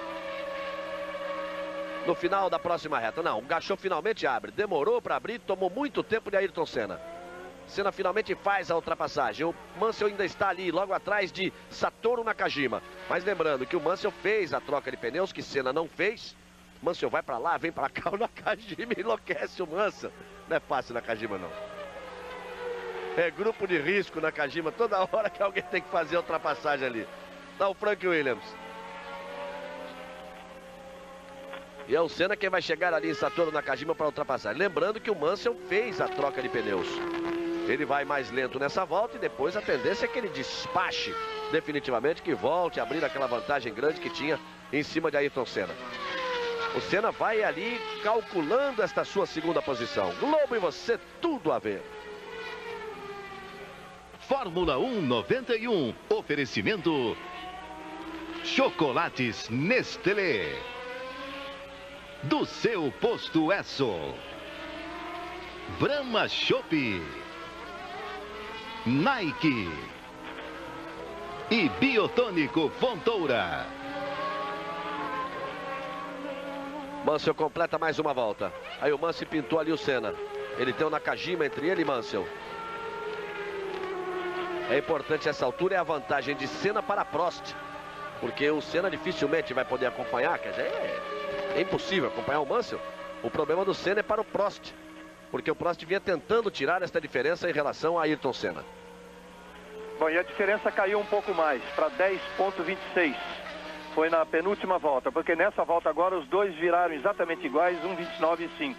no final da próxima reta. Não, o Gachot finalmente abre. Demorou para abrir, tomou muito tempo de Ayrton Senna. Senna finalmente faz a ultrapassagem. O Mansell ainda está ali, logo atrás de Satoru Nakajima. Mas lembrando que o Mansell fez a troca de pneus, que Senna não fez. Mansell vai para lá, vem para cá, o Nakajima enlouquece o Mansell. Não é fácil Nakajima, não. É grupo de risco Nakajima, toda hora que alguém tem que fazer a ultrapassagem ali. Tá o Frank Williams. E é o Senna quem vai chegar ali em Satoru Nakajima para ultrapassar. Lembrando que o Mansell fez a troca de pneus. Ele vai mais lento nessa volta e depois a tendência é que ele despache definitivamente, que volte a abrir aquela vantagem grande que tinha em cima de Ayrton Senna. O Senna vai ali calculando esta sua segunda posição. Globo e você, tudo a ver. Fórmula 1 91. Oferecimento Chocolates Nestlé. Do seu posto Esso. Brahma Chopp. Nike e Biotônico Fontoura. Mansell completa mais uma volta. Aí o Mansell pintou ali o Senna. Ele tem o Nakajima entre ele e Mansell. É importante essa altura, é a vantagem de Senna para Prost. Porque o Senna dificilmente vai poder acompanhar, quer dizer, é impossível acompanhar o Mansell. O problema do Senna é para o Prost. Porque o Prost vinha tentando tirar esta diferença em relação a Ayrton Senna. Bom, e a diferença caiu um pouco mais, para 10.26. Foi na penúltima volta, porque nessa volta agora os dois viraram exatamente iguais, 1.29.5.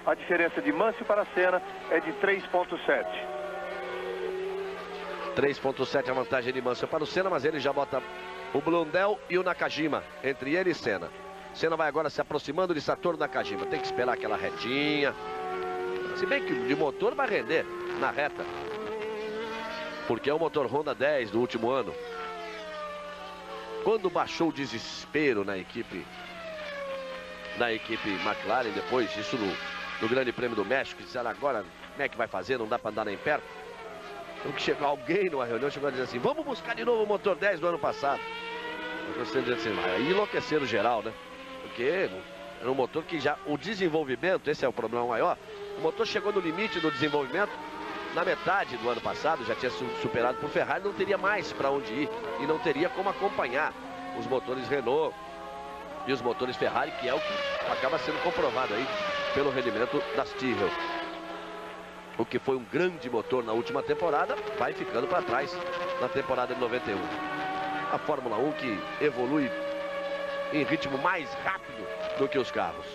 A diferença de Mansell para Senna é de 3.7. 3.7 a vantagem de Mansell para o Senna, mas ele já bota O Blundell e o Nakajima, entre ele e Senna. Senna vai agora se aproximando de Satoru Nakajima. Tem que esperar aquela retinha. Se bem que de motor vai render na reta. Porque é o motor Honda 10 do último ano. Quando baixou o desespero na equipe McLaren, depois disso no Grande Prêmio do México, disseram agora como é que vai fazer, não dá para andar nem perto. Então que chegou alguém numa reunião, chegou a dizer assim, vamos buscar de novo o motor 10 do ano passado. Eu gostei de dizer assim, aí enlouqueceram geral, né? Porque era um motor que já, o desenvolvimento, esse é o problema maior, o motor chegou no limite do desenvolvimento na metade do ano passado, já tinha sido superado por Ferrari, não teria mais para onde ir e não teria como acompanhar os motores Renault e os motores Ferrari, que é o que acaba sendo comprovado aí pelo rendimento das Tyrrell. O que foi um grande motor na última temporada, vai ficando para trás na temporada de 91. A Fórmula 1 que evolui em ritmo mais rápido do que os carros,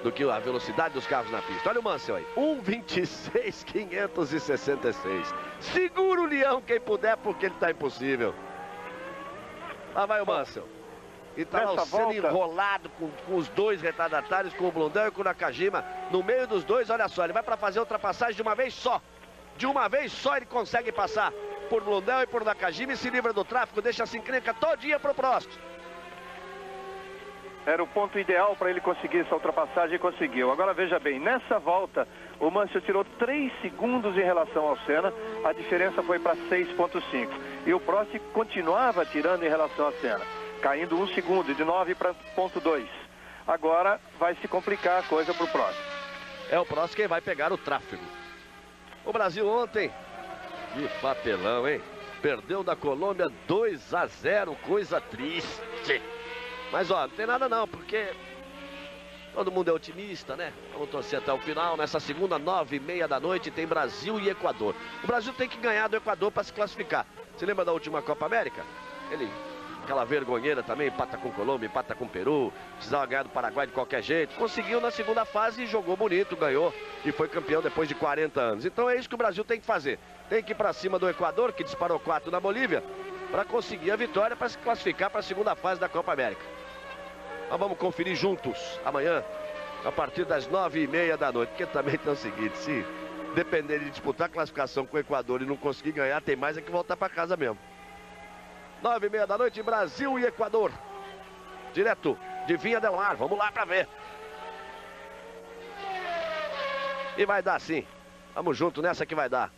do que a velocidade dos carros na pista. Olha o Mansell aí, 1:26.566. Segura o leão quem puder, porque ele está impossível. Lá vai o Mansell. E tá lá sendo enrolado com os dois retardatários, com o Blundell e com o Nakajima. No meio dos dois, olha só, ele vai para fazer ultrapassagem de uma vez só. De uma vez só ele consegue passar por Blundell e por Nakajima e se livra do tráfego, deixa essa encrenca todinha pro Prost. Era o ponto ideal para ele conseguir essa ultrapassagem e conseguiu. Agora veja bem, nessa volta o Mansell tirou 3 segundos em relação ao Senna, a diferença foi para 6,5. E o Prost continuava tirando em relação ao Senna, caindo 1 segundo, de 9 para 0,2. Agora vai se complicar a coisa para o Prost. É o Prost quem vai pegar o tráfego. O Brasil ontem, que papelão, hein? Perdeu da Colômbia 2-0, coisa triste. Mas ó, não tem nada não, porque todo mundo é otimista, né? Vamos torcer até o final. Nessa segunda, 9h30 da noite, tem Brasil e Equador. O Brasil tem que ganhar do Equador para se classificar. Você lembra da última Copa América? Aquela vergonheira também, empata com Colômbia, empata com Peru, precisava ganhar do Paraguai de qualquer jeito. Conseguiu na segunda fase e jogou bonito, ganhou e foi campeão depois de 40 anos. Então é isso que o Brasil tem que fazer. Tem que ir para cima do Equador, que disparou 4 na Bolívia, para conseguir a vitória, para se classificar para a segunda fase da Copa América. Nós vamos conferir juntos amanhã, a partir das 9h30 da noite. Porque também tem o seguinte, se depender de disputar a classificação com o Equador e não conseguir ganhar, tem mais é que voltar para casa mesmo. 9h30 da noite, Brasil e Equador. Direto de Vinha Del Mar. Vamos lá para ver. E vai dar sim. Vamos junto nessa que vai dar.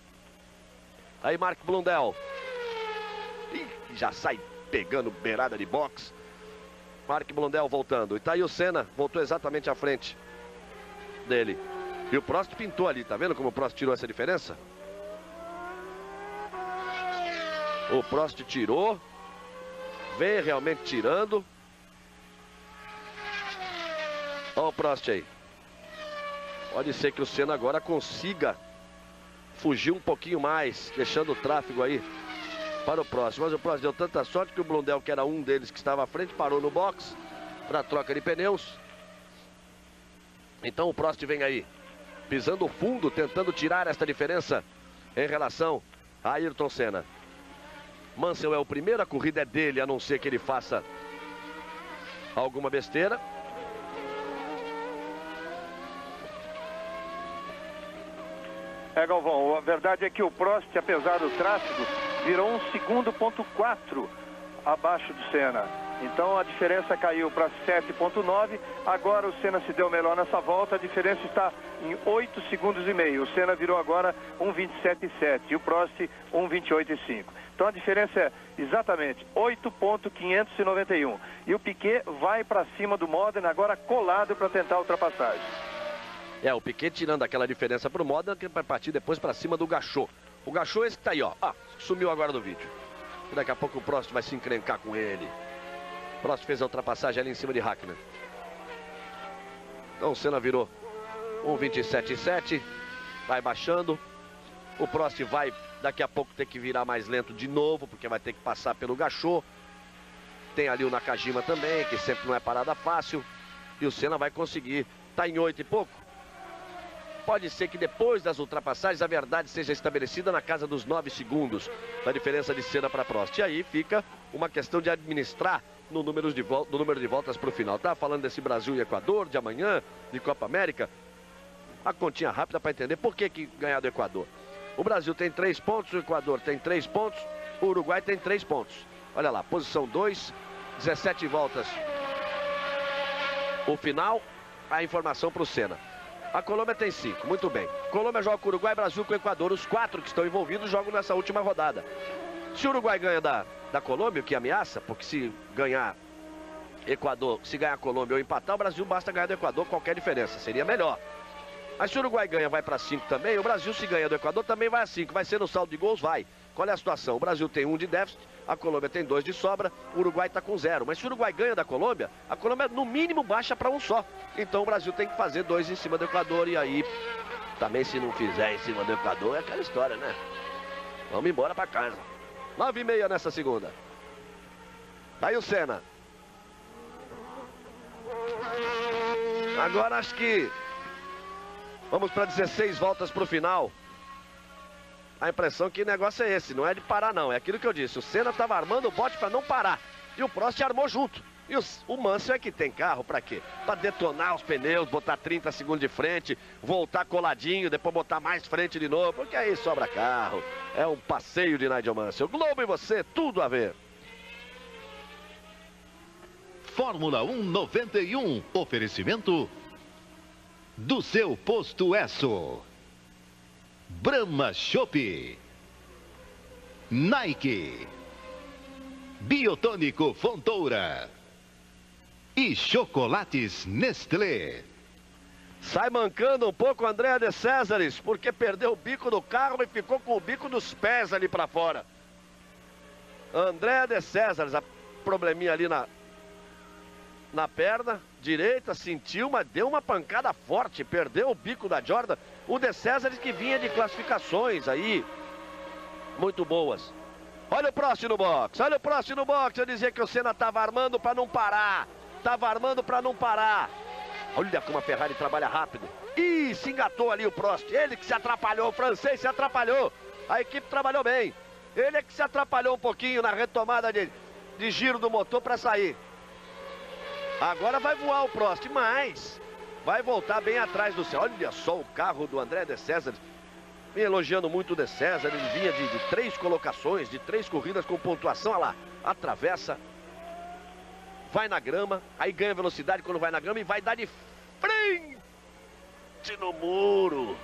Aí Mark Blundell. Ih, já sai pegando beirada de boxe. Mark Blundell voltando. E tá aí o Senna. Voltou exatamente à frente dele. E o Prost pintou ali. Tá vendo como o Prost tirou essa diferença? O Prost tirou. Vem realmente tirando. Olha o Prost aí. Pode ser que o Senna agora consiga fugir um pouquinho mais, deixando o tráfego aí para o Prost. Mas o Prost deu tanta sorte que o Blundell, que era um deles que estava à frente, parou no box para troca de pneus. Então o Prost vem aí, pisando fundo, tentando tirar esta diferença em relação a Ayrton Senna. Mansell é o primeiro, a corrida é dele, a não ser que ele faça alguma besteira. Galvão, a verdade é que o Prost, apesar do tráfego, virou 1 segundo ponto 4 abaixo do Senna. Então a diferença caiu para 7,9. Agora o Senna se deu melhor nessa volta, a diferença está em 8 segundos e meio. O Senna virou agora 1,27,7 e o Prost 1,28,5. Então a diferença é exatamente 8,591. E o Piquet vai para cima do Modena, agora colado para tentar a ultrapassagem. O Piquet tirando aquela diferença para o Modena, que vai partir depois para cima do Gachot. O Gachot esse que tá aí, ó. Sumiu agora do vídeo. E daqui a pouco o Prost vai se encrencar com ele. O Prost fez a ultrapassagem ali em cima de Hackner. Então o Senna virou 1,27,7. Vai baixando. O Prost vai daqui a pouco ter que virar mais lento de novo, porque vai ter que passar pelo Gachot. Tem ali o Nakajima também, que sempre não é parada fácil. E o Senna vai conseguir. Tá em 8 e pouco. pode ser que depois das ultrapassagens a verdade seja estabelecida na casa dos 9 segundos, da diferença de Senna para Prost. E aí fica uma questão de administrar no número de voltas para o final. Tá falando desse Brasil e Equador, de amanhã, de Copa América. A continha rápida para entender por que ganhar do Equador. O Brasil tem 3 pontos, o Equador tem 3 pontos, o Uruguai tem 3 pontos. Olha lá, posição 2, 17 voltas. O final, a informação para o Senna. A Colômbia tem 5, muito bem. Colômbia joga com o Uruguai, Brasil com o Equador. Os 4 que estão envolvidos jogam nessa última rodada. Se o Uruguai ganha da Colômbia, o que ameaça, porque se ganhar Equador, se ganhar a Colômbia ou empatar, o Brasil basta ganhar do Equador, qualquer diferença, seria melhor. Mas se o Uruguai ganha, vai para 5 também. O Brasil, se ganha do Equador, também vai a 5. Vai ser no saldo de gols? Vai. Qual é a situação? O Brasil tem 1 de déficit, a Colômbia tem 2 de sobra, o Uruguai está com 0. Mas se o Uruguai ganha da Colômbia, a Colômbia no mínimo baixa para 1 só. Então o Brasil tem que fazer 2 em cima do Equador. E aí, também se não fizer em cima do Equador, é aquela história, né? Vamos embora para casa. 9h30 nessa segunda. Aí o Senna. Agora acho que vamos para 16 voltas para o final. A impressão que o negócio é esse, não é de parar não, é aquilo que eu disse. O Senna estava armando o bote para não parar e o Prost armou junto. E o Mansell é que tem carro para quê? Para detonar os pneus, botar 30 segundos de frente, voltar coladinho, depois botar mais frente de novo, porque aí sobra carro. É um passeio de Nigel Mansell. Globo e você, tudo a ver. Fórmula 1 91, oferecimento do seu posto Esso. Brahma Chopp, Nike, Biotônico Fontoura e chocolates Nestlé. Sai mancando um pouco o André de Césares, porque perdeu o bico do carro e ficou com o bico dos pés ali para fora. André de Césares, a probleminha ali na perna direita, sentiu, mas deu uma pancada forte, perdeu o bico da Jordan. O de Césares que vinha de classificações aí muito boas. Olha o Prost no box, olha o Prost no box. Eu dizia que o Senna estava armando para não parar, estava armando para não parar. Olha como a Ferrari trabalha rápido. Ih, se engatou ali o Prost, ele que se atrapalhou, o francês se atrapalhou. A equipe trabalhou bem, ele é que se atrapalhou um pouquinho na retomada de giro do motor para sair. Agora vai voar o Prost, mas vai voltar bem atrás do céu. Olha só o carro do André de Césares. Me elogiando muito o de Césares. Ele vinha de 3 colocações, de 3 corridas com pontuação. Olha lá, atravessa, vai na grama, aí ganha velocidade quando vai na grama e vai dar de frente no muro.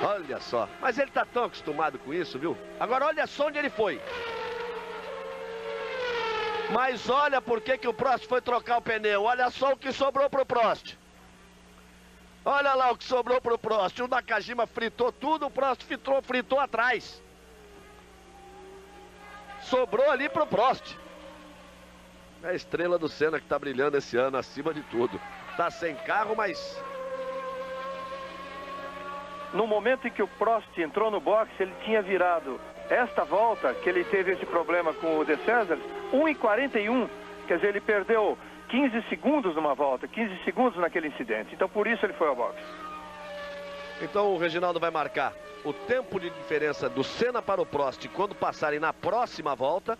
Olha só, mas ele tá tão acostumado com isso, viu? Agora olha só onde ele foi. Mas olha por que o Prost foi trocar o pneu. Olha só o que sobrou pro Prost. Olha lá o que sobrou pro Prost. O Nakajima fritou tudo, o Prost fritou atrás. Sobrou ali pro Prost. É a estrela do Senna que tá brilhando esse ano acima de tudo. Tá sem carro, mas... No momento em que o Prost entrou no box, ele tinha virado esta volta, que ele teve esse problema com o de Césares, 1:41, quer dizer, ele perdeu 15 segundos numa volta, 15 segundos naquele incidente. Então, por isso ele foi ao box. Então, o Reginaldo vai marcar o tempo de diferença do Senna para o Prost quando passarem na próxima volta,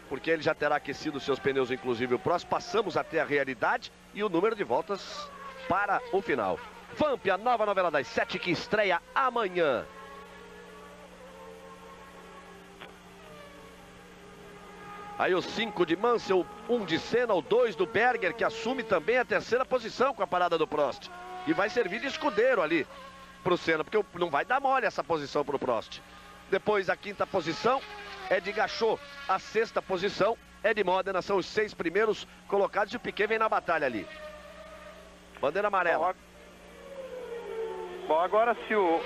porque ele já terá aquecido seus pneus, inclusive o Prost. Passamos até a realidade e o número de voltas para o final. Vamp, a nova novela das 7 que estreia amanhã. Aí o 5 de Mansell, 1 de Senna, o 2 do Berger, que assume também a 3ª posição com a parada do Prost. E vai servir de escudeiro ali pro Senna, porque não vai dar mole essa posição pro Prost. Depois a 5ª posição é de Gachot, a 6ª posição é de Modena, são os 6 primeiros colocados e o Piquet vem na batalha ali. Bandeira amarela. Bom, agora se o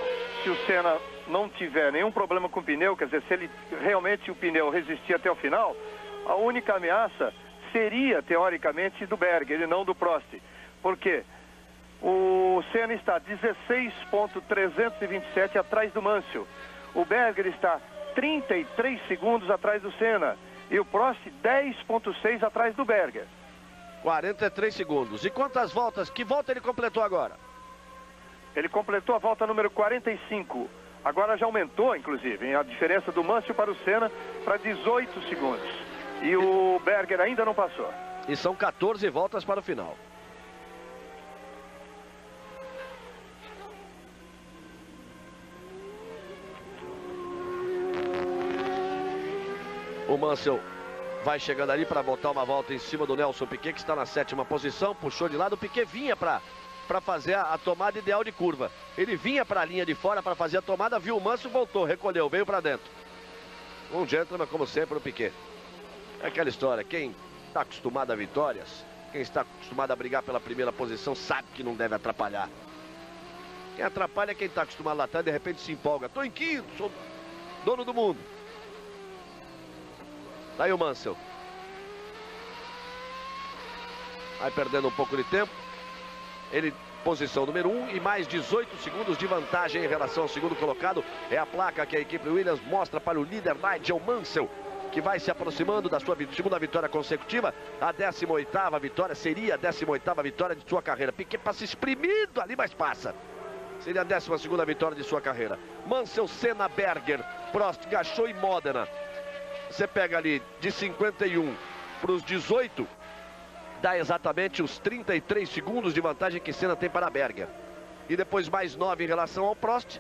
Senna não tiver nenhum problema com o pneu, quer dizer, se ele realmente o pneu resistir até o final, a única ameaça seria, teoricamente, do Berger e não do Prost. Por quê? O Senna está 16,327 atrás do Mansell. O Berger está 33 segundos atrás do Senna. E o Prost 10,6 atrás do Berger. 43 segundos. E quantas voltas? Que volta ele completou agora? Ele completou a volta número 45. Agora já aumentou, inclusive, hein, a diferença do Mansell para o Senna para 18 segundos. E o Berger ainda não passou. E são 14 voltas para o final. O Mansell vai chegando ali para botar uma volta em cima do Nelson Piquet, que está na 7ª posição. Puxou de lado. O Piquet vinha para fazer a tomada ideal de curva. Ele vinha para a linha de fora para fazer a tomada, viu o Mansell, voltou, recolheu, veio para dentro. Um gentleman, como sempre, o Piquet. É aquela história, quem está acostumado a vitórias, quem está acostumado a brigar pela primeira posição, sabe que não deve atrapalhar. Quem atrapalha é quem está acostumado lá atrás, de repente se empolga. Estou em quinto, sou dono do mundo. Tá aí o Mansell. Vai perdendo um pouco de tempo. Ele, posição número 1 e mais 18 segundos de vantagem em relação ao segundo colocado. É a placa que a equipe Williams mostra para o líder Nigel Mansell, que vai se aproximando da sua segunda vitória consecutiva. A 18ª vitória, seria a 18ª vitória de sua carreira. Piquet passa espremido ali, mas passa. Seria a 12ª vitória de sua carreira. Mansell, Senna, Berger, Prost, Gachot e Modena. Você pega ali de 51 para os 18, dá exatamente os 33 segundos de vantagem que Senna tem para Berger. E depois mais 9 em relação ao Prost,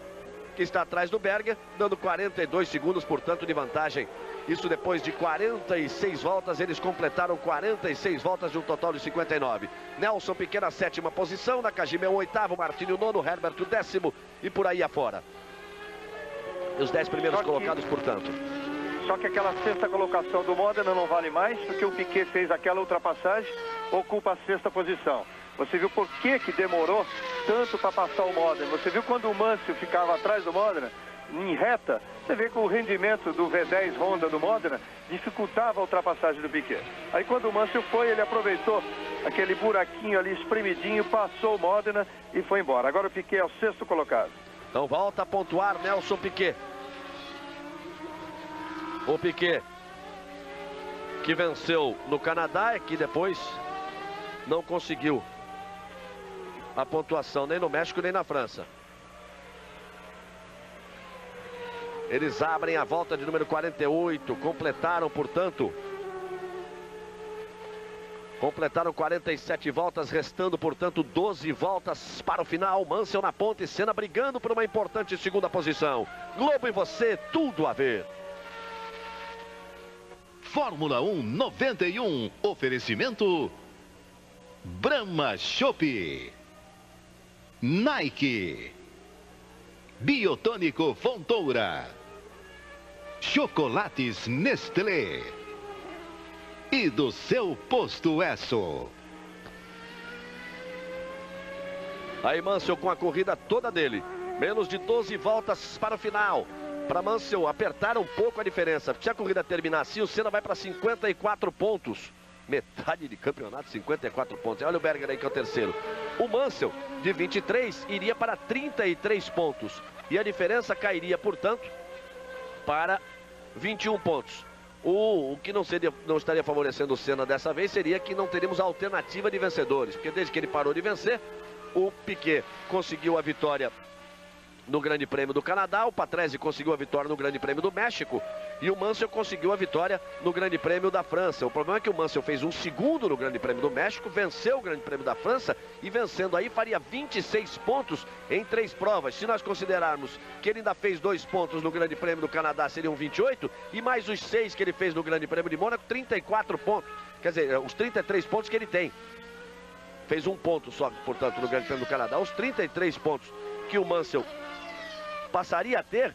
que está atrás do Berger, dando 42 segundos, portanto, de vantagem. Isso depois de 46 voltas, eles completaram 46 voltas de um total de 59. Nelson Piquet na 7ª posição, Nakajima é o 8º, Martini o 9º, Herbert o 10º e por aí afora. E os 10 primeiros colocados, portanto. Só que aquela 6ª colocação do Modena não vale mais, porque o Piquet fez aquela ultrapassagem, ocupa a 6ª posição. Você viu por que demorou tanto para passar o Modena? Você viu quando o Mansell ficava atrás do Modena, em reta, você vê que o rendimento do V10 Honda do Modena dificultava a ultrapassagem do Piquet. Aí quando o Mansell foi, ele aproveitou aquele buraquinho ali espremidinho, passou o Modena e foi embora. Agora o Piquet é o 6º colocado. Então volta a pontuar Nelson Piquet. O Piquet, que venceu no Canadá, é que depois não conseguiu a pontuação nem no México nem na França. Eles abrem a volta de número 48, completaram, portanto, 47 voltas, restando, portanto, 12 voltas para o final. Mansell na ponta e Senna brigando por uma importante segunda posição. Globo e você, tudo a ver. Fórmula 1 91, oferecimento Brahma Chopp, Nike, Biotônico Fontoura, Chocolates Nestlé e do seu posto Esso. Aí Mansell com a corrida toda dele, menos de 12 voltas para o final. Para Mansell apertar um pouco a diferença. Se a corrida terminar assim, o Senna vai para 54 pontos. Metade de campeonato, 54 pontos. Olha o Berger aí que é o terceiro. O Mansell, de 23, iria para 33 pontos. E a diferença cairia, portanto, para 21 pontos. O que não estaria favorecendo o Senna dessa vez seria que não teríamos alternativa de vencedores. Porque desde que ele parou de vencer, o Piquet conseguiu a vitória no Grande Prêmio do Canadá, o Patrese conseguiu a vitória no Grande Prêmio do México e o Mansell conseguiu a vitória no Grande Prêmio da França. O problema é que o Mansell fez um segundo no Grande Prêmio do México, venceu o Grande Prêmio da França e vencendo aí faria 26 pontos em 3 provas. Se nós considerarmos que ele ainda fez 2 pontos no Grande Prêmio do Canadá, seriam 28 e mais os 6 que ele fez no Grande Prêmio de Mônaco, 34 pontos. Quer dizer, os 33 pontos que ele tem. Fez 1 ponto só, portanto, no Grande Prêmio do Canadá. Os 33 pontos que o Mansell passaria a ter,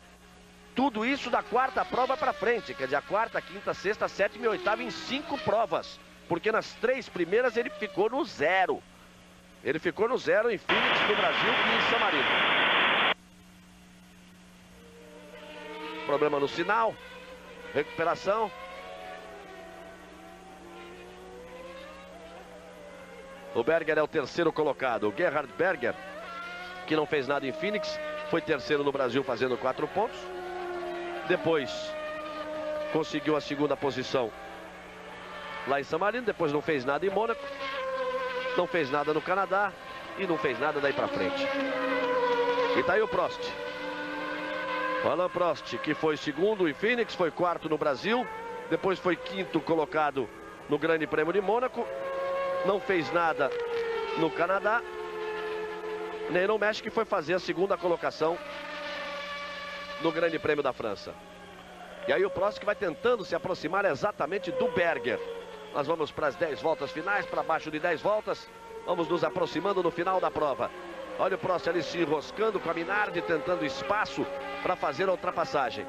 tudo isso da 4ª prova para frente, quer dizer, a 4ª, 5ª, 6ª, 7ª e 8ª em 5 provas, porque nas 3 primeiras ele ficou no 0. Ele ficou no 0 em Phoenix, no Brasil e em San Marino. Problema no sinal, recuperação. O Berger é o terceiro colocado, o Gerhard Berger, que não fez nada em Phoenix, foi terceiro no Brasil fazendo 4 pontos. Depois conseguiu a segunda posição lá em San Marino, depois não fez nada em Mônaco. não fez nada no Canadá e não fez nada daí pra frente. E tá aí o Prost. O Alain Prost, que foi segundo em Phoenix, foi quarto no Brasil, depois foi quinto colocado no Grande Prêmio de Mônaco, não fez nada no Canadá, nem no México, e foi fazer a segunda colocação no Grande Prêmio da França. E aí o Prost que vai tentando se aproximar exatamente do Berger. Nós vamos para as 10 voltas finais, para baixo de 10 voltas, vamos nos aproximando no final da prova. Olha o Prost ali se enroscando com a Minardi, tentando espaço para fazer a ultrapassagem.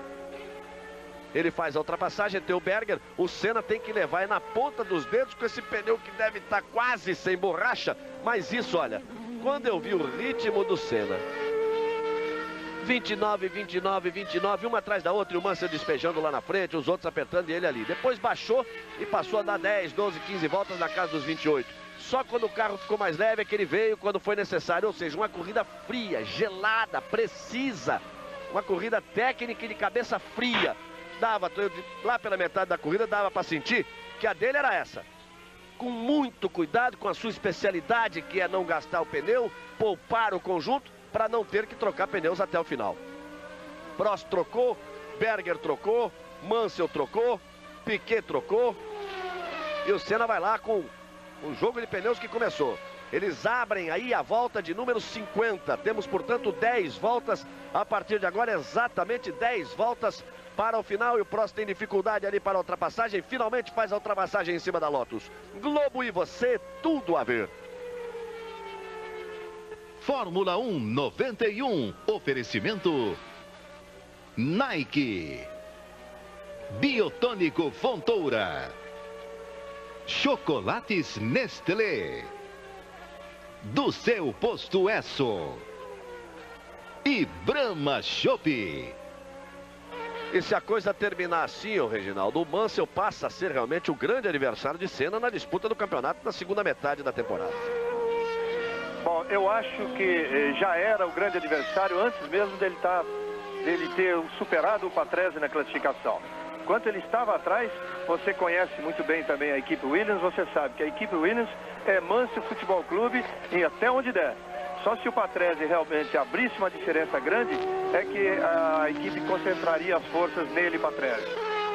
Ele faz a ultrapassagem, tem o Berger, o Senna tem que levar na ponta dos dedos com esse pneu que deve estar quase sem borracha. Mas isso, olha, quando eu vi o ritmo do Senna, 29, 29, 29, uma atrás da outra, e o Mansell despejando lá na frente, os outros apertando e ele ali. Depois baixou e passou a dar 10, 12, 15 voltas na casa dos 28. Só quando o carro ficou mais leve é que ele veio quando foi necessário. Ou seja, uma corrida fria, gelada, precisa. Uma corrida técnica e de cabeça fria. Dava, lá pela metade da corrida, dava para sentir que a dele era essa. Com muito cuidado, com a sua especialidade, que é não gastar o pneu, poupar o conjunto, para não ter que trocar pneus até o final. Prost trocou, Berger trocou, Mansell trocou, Piquet trocou. E o Senna vai lá com o jogo de pneus que começou. Eles abrem aí a volta de número 50. Temos, portanto, 10 voltas. A partir de agora, exatamente 10 voltas para o final. E o Prost tem dificuldade ali para a ultrapassagem. Finalmente faz a ultrapassagem em cima da Lotus. Globo e você, tudo a ver. Fórmula 1 91. Oferecimento Nike. Biotônico Fontoura. Chocolates Nestlé. Do seu posto Esso. E Brahma Chopp. E se a coisa terminar assim, ô Reginaldo, o Mansell passa a ser realmente o grande adversário de Senna na disputa do campeonato na segunda metade da temporada. Bom, eu acho que já era o grande adversário antes mesmo dele ter superado o Patrese na classificação. Enquanto ele estava atrás, você conhece muito bem também a equipe Williams, você sabe que a equipe Williams é Mansell Futebol Clube e até onde der. Só se o Patrese realmente abrisse uma diferença grande, é que a equipe concentraria as forças nele, Patrese.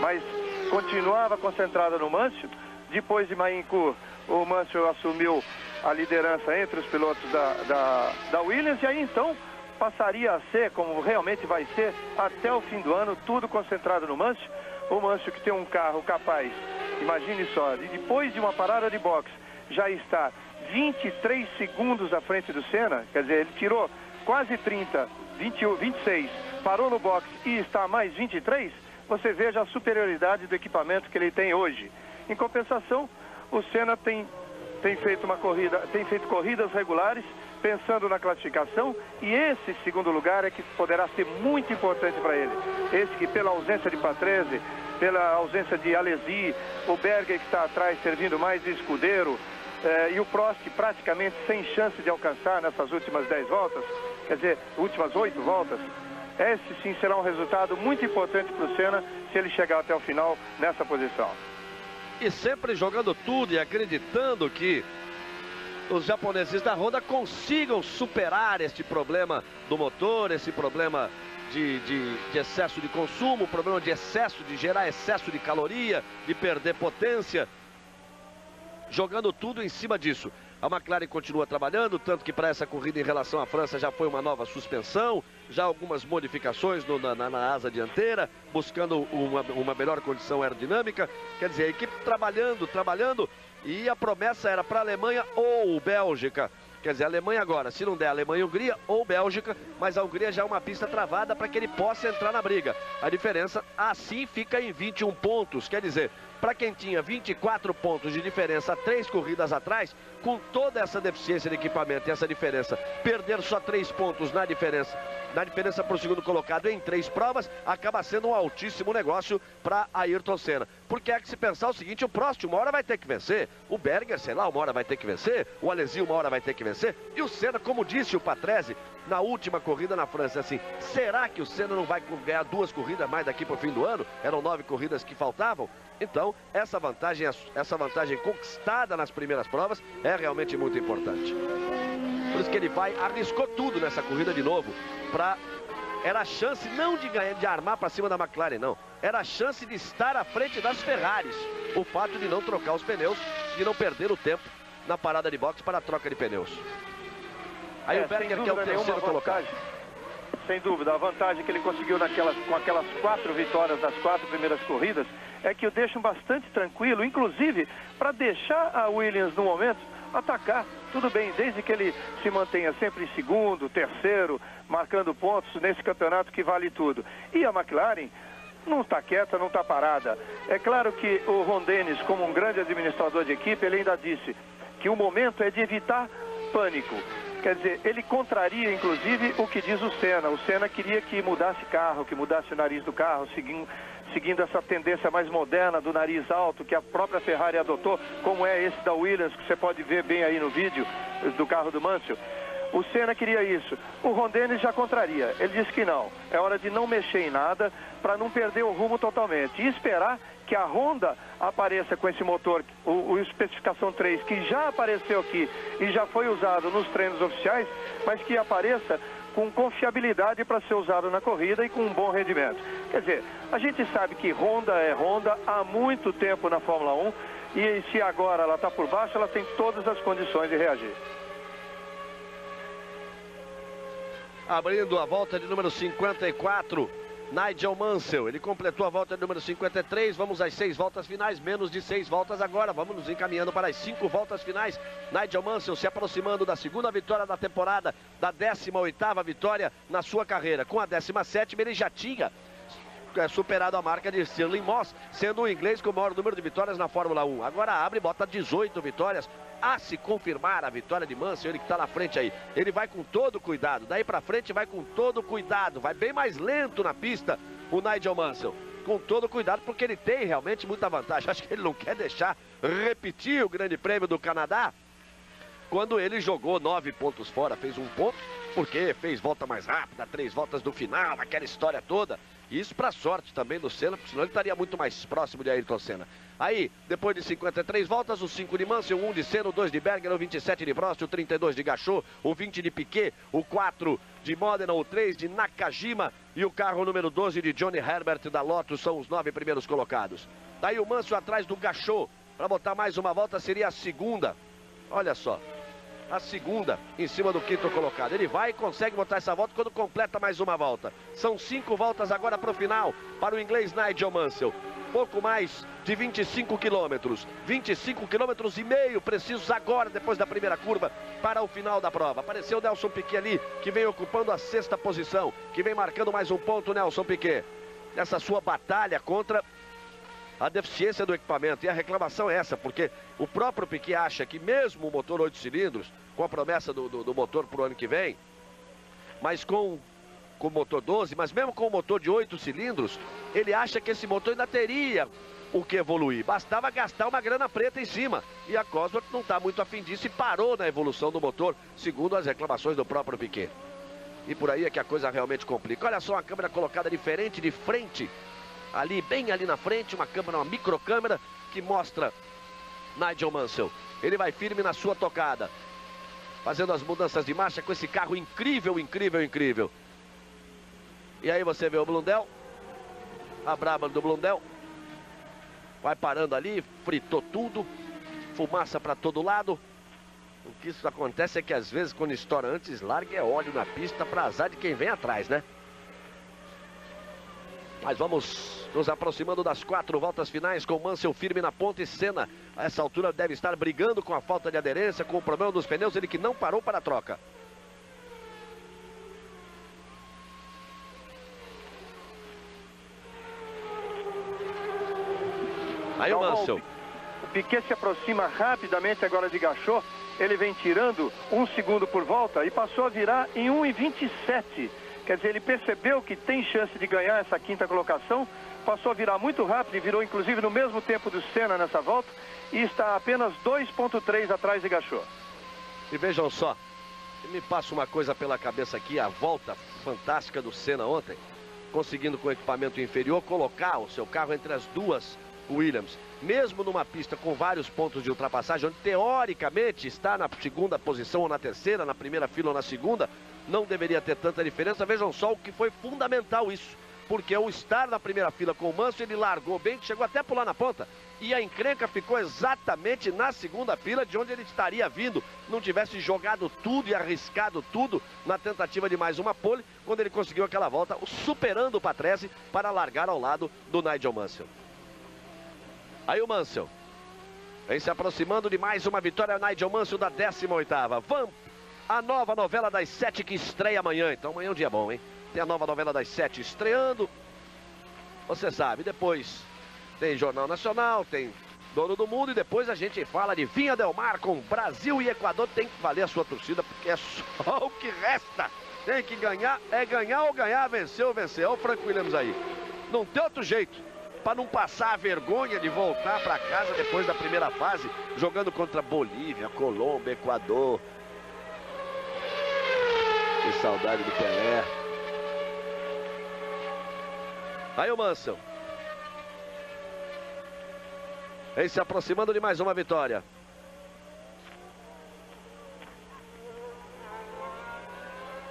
Mas continuava concentrada no Mansell. Depois de Mahincourt, o Mansell assumiu a liderança entre os pilotos da Williams, e aí então passaria a ser, como realmente vai ser, até o fim do ano, tudo concentrado no Mansell. O Mansell que tem um carro capaz, imagine só, depois de uma parada de boxe, já está 23 segundos à frente do Senna, quer dizer, ele tirou quase 30, 21, 26, parou no boxe e está a mais 23, você veja a superioridade do equipamento que ele tem hoje. Em compensação, o Senna tem feito corridas regulares, pensando na classificação, e esse segundo lugar é que poderá ser muito importante para ele. Esse que, pela ausência de Patrese, pela ausência de Alesi, o Berger que está atrás servindo mais de escudeiro, e o Prost praticamente sem chance de alcançar nessas últimas 10 voltas, quer dizer, últimas 8 voltas, esse sim será um resultado muito importante para o Senna se ele chegar até o final nessa posição. E sempre jogando tudo e acreditando que os japoneses da Honda consigam superar este problema do motor, esse problema de excesso de consumo, problema de excesso, de gerar excesso de caloria, de perder potência, jogando tudo em cima disso. A McLaren continua trabalhando, tanto que para essa corrida em relação à França já foi uma nova suspensão, já algumas modificações na asa dianteira, buscando uma melhor condição aerodinâmica. Quer dizer, a equipe trabalhando, e a promessa era para a Alemanha ou Bélgica. Quer dizer, a Alemanha agora, se não der Alemanha e Hungria ou Bélgica, mas a Hungria já é uma pista travada para que ele possa entrar na briga. A diferença assim fica em 21 pontos, quer dizer, para quem tinha 24 pontos de diferença 3 corridas atrás, com toda essa deficiência de equipamento e essa diferença, perder só 3 pontos na diferença para o segundo colocado em 3 provas, acaba sendo um altíssimo negócio para Ayrton Senna. Porque é que se pensar o seguinte, o Prost uma hora vai ter que vencer, o Berger, sei lá, uma hora vai ter que vencer, o Alesi uma hora vai ter que vencer, e o Senna, como disse o Patrese na última corrida na França, assim, será que o Senna não vai ganhar 2 corridas mais daqui para o fim do ano? Eram 9 corridas que faltavam? Então, Então, essa vantagem conquistada nas primeiras provas é realmente muito importante. Por isso que ele arriscou tudo nessa corrida de novo. Era a chance não de ganhar, de armar para cima da McLaren, não. Era a chance de estar à frente das Ferraris. O fato de não trocar os pneus, de não perder o tempo na parada de boxe para a troca de pneus. Aí o Berger, que é o terceiro colocado. Sem dúvida, a vantagem que ele conseguiu com aquelas 4 vitórias das 4 primeiras corridas é que o deixam bastante tranquilo, inclusive para deixar a Williams no momento atacar. Tudo bem, desde que ele se mantenha sempre em segundo, terceiro, marcando pontos nesse campeonato que vale tudo. E a McLaren não está quieta, não está parada. É claro que o Ron Dennis, como um grande administrador de equipe, ele ainda disse que o momento é de evitar pânico. Quer dizer, ele contraria, inclusive, o que diz o Senna. O Senna queria que mudasse carro, que mudasse o nariz do carro, seguindo essa tendência mais moderna do nariz alto, que a própria Ferrari adotou, como é esse da Williams, que você pode ver bem aí no vídeo do carro do Mansell. O Senna queria isso. O Ron Dennis já contraria. Ele disse que não. É hora de não mexer em nada para não perder o rumo totalmente. E esperar que a Honda apareça com esse motor, o especificação 3, que já apareceu aqui e já foi usado nos treinos oficiais, mas que apareça com confiabilidade para ser usado na corrida e com um bom rendimento. Quer dizer, a gente sabe que Honda é Honda há muito tempo na Fórmula 1 e se agora ela está por baixo, ela tem todas as condições de reagir. Abrindo a volta de número 54, Nigel Mansell. Ele completou a volta de número 53. Vamos às 6 voltas finais, menos de 6 voltas agora. Vamos nos encaminhando para as 5 voltas finais. Nigel Mansell se aproximando da segunda vitória da temporada, da 18ª vitória na sua carreira. Com a 17ª ele já tinha superado a marca de Stirling Moss, sendo o inglês com o maior número de vitórias na Fórmula 1. Agora abre e bota 18 vitórias. A se confirmar a vitória de Mansell, ele que está na frente aí. Ele vai com todo cuidado, daí para frente vai com todo cuidado. Vai bem mais lento na pista o Nigel Mansell. Com todo cuidado, porque ele tem realmente muita vantagem. Acho que ele não quer deixar repetir o Grande Prêmio do Canadá, quando ele jogou 9 pontos fora, fez 1 ponto, porque fez volta mais rápida, 3 voltas do final, aquela história toda. Isso para sorte também do Senna, porque senão ele estaria muito mais próximo de Ayrton Senna. Aí, depois de 53 voltas, o 5 de Mansell, o 1 de Senna, o 2 de Berger, o 27 de Prost, o 32 de Gachot, o 20 de Piquet, o 4 de Modena, o 3 de Nakajima e o carro número 12 de Johnny Herbert da Lotus são os 9 primeiros colocados. Daí o Mansell atrás do Gachot, para botar mais uma volta seria a segunda. Olha só. A segunda em cima do 5º colocado. Ele vai e consegue botar essa volta quando completa mais uma volta. São 5 voltas agora para o final, para o inglês Nigel Mansell. Pouco mais de 25 quilômetros. 25 quilômetros e meio precisos agora, depois da primeira curva, para o final da prova. Apareceu o Nelson Piquet ali, que vem ocupando a 6ª posição, que vem marcando mais um ponto, Nelson Piquet. Nessa sua batalha contra a deficiência do equipamento. E a reclamação é essa, porque o próprio Piquet acha que mesmo o motor 8 cilindros, com a promessa do motor para o ano que vem, mas com o motor 12, mas mesmo com o motor de 8 cilindros, ele acha que esse motor ainda teria o que evoluir. Bastava gastar uma grana preta em cima. E a Cosworth não está muito afim disso e parou na evolução do motor, segundo as reclamações do próprio Piquet. E por aí é que a coisa realmente complica. Olha só a câmera colocada diferente, de frente, ali, bem ali na frente, uma câmera, uma microcâmera que mostra Nigel Mansell. Ele vai firme na sua tocada, fazendo as mudanças de marcha com esse carro incrível, incrível, incrível. E aí você vê o Blundell, a braba do Blundell, vai parando ali, fritou tudo, fumaça para todo lado. O que isso acontece é que às vezes quando estoura antes, larga é óleo na pista para azar de quem vem atrás, né? Mas vamos nos aproximando das 4 voltas finais com Mansell firme na ponta e Senna a essa altura deve estar brigando com a falta de aderência, com o problema dos pneus, ele que não parou para a troca. Aí o Mansell. O Piquet se aproxima rapidamente agora de Gachot. Ele vem tirando 1 segundo por volta e passou a virar em 1,27. Quer dizer, ele percebeu que tem chance de ganhar essa 5ª colocação. Passou a virar muito rápido e virou inclusive no mesmo tempo do Senna nessa volta. E está apenas 2,3 atrás de Gachot. E vejam só, me passa uma coisa pela cabeça aqui, a volta fantástica do Senna ontem, conseguindo com o equipamento inferior colocar o seu carro entre as duas Williams. mesmo numa pista com vários pontos de ultrapassagem, onde teoricamente está na segunda posição ou na terceira, na primeira fila ou na segunda, não deveria ter tanta diferença. Vejam só o que foi fundamental isso, porque ao estar na primeira fila com o Mansell, ele largou bem, chegou até a pular na ponta, e a encrenca ficou exatamente na segunda fila, de onde ele estaria vindo, não tivesse jogado tudo e arriscado tudo na tentativa de mais uma pole, quando ele conseguiu aquela volta, superando o Patrese para largar ao lado do Nigel Mansell. Aí o Mansell vem se aproximando de mais uma vitória, Nigel Mansell da 18ª. Vamp, a nova novela das 7 que estreia amanhã. Então amanhã é um dia bom, hein? Tem a nova novela das 7 estreando. Você sabe, depois tem Jornal Nacional, tem Dono do Mundo e depois a gente fala de Vinha Del Mar com Brasil e Equador. Tem que valer a sua torcida, porque é só o que resta. Tem que ganhar, é ganhar ou ganhar, vencer ou vencer. Olha o Frank Williams aí. Não tem outro jeito. Para não passar a vergonha de voltar para casa depois da primeira fase, jogando contra Bolívia, Colômbia, Equador. Que saudade do Pelé. Aí o Mansell vem se aproximando de mais uma vitória.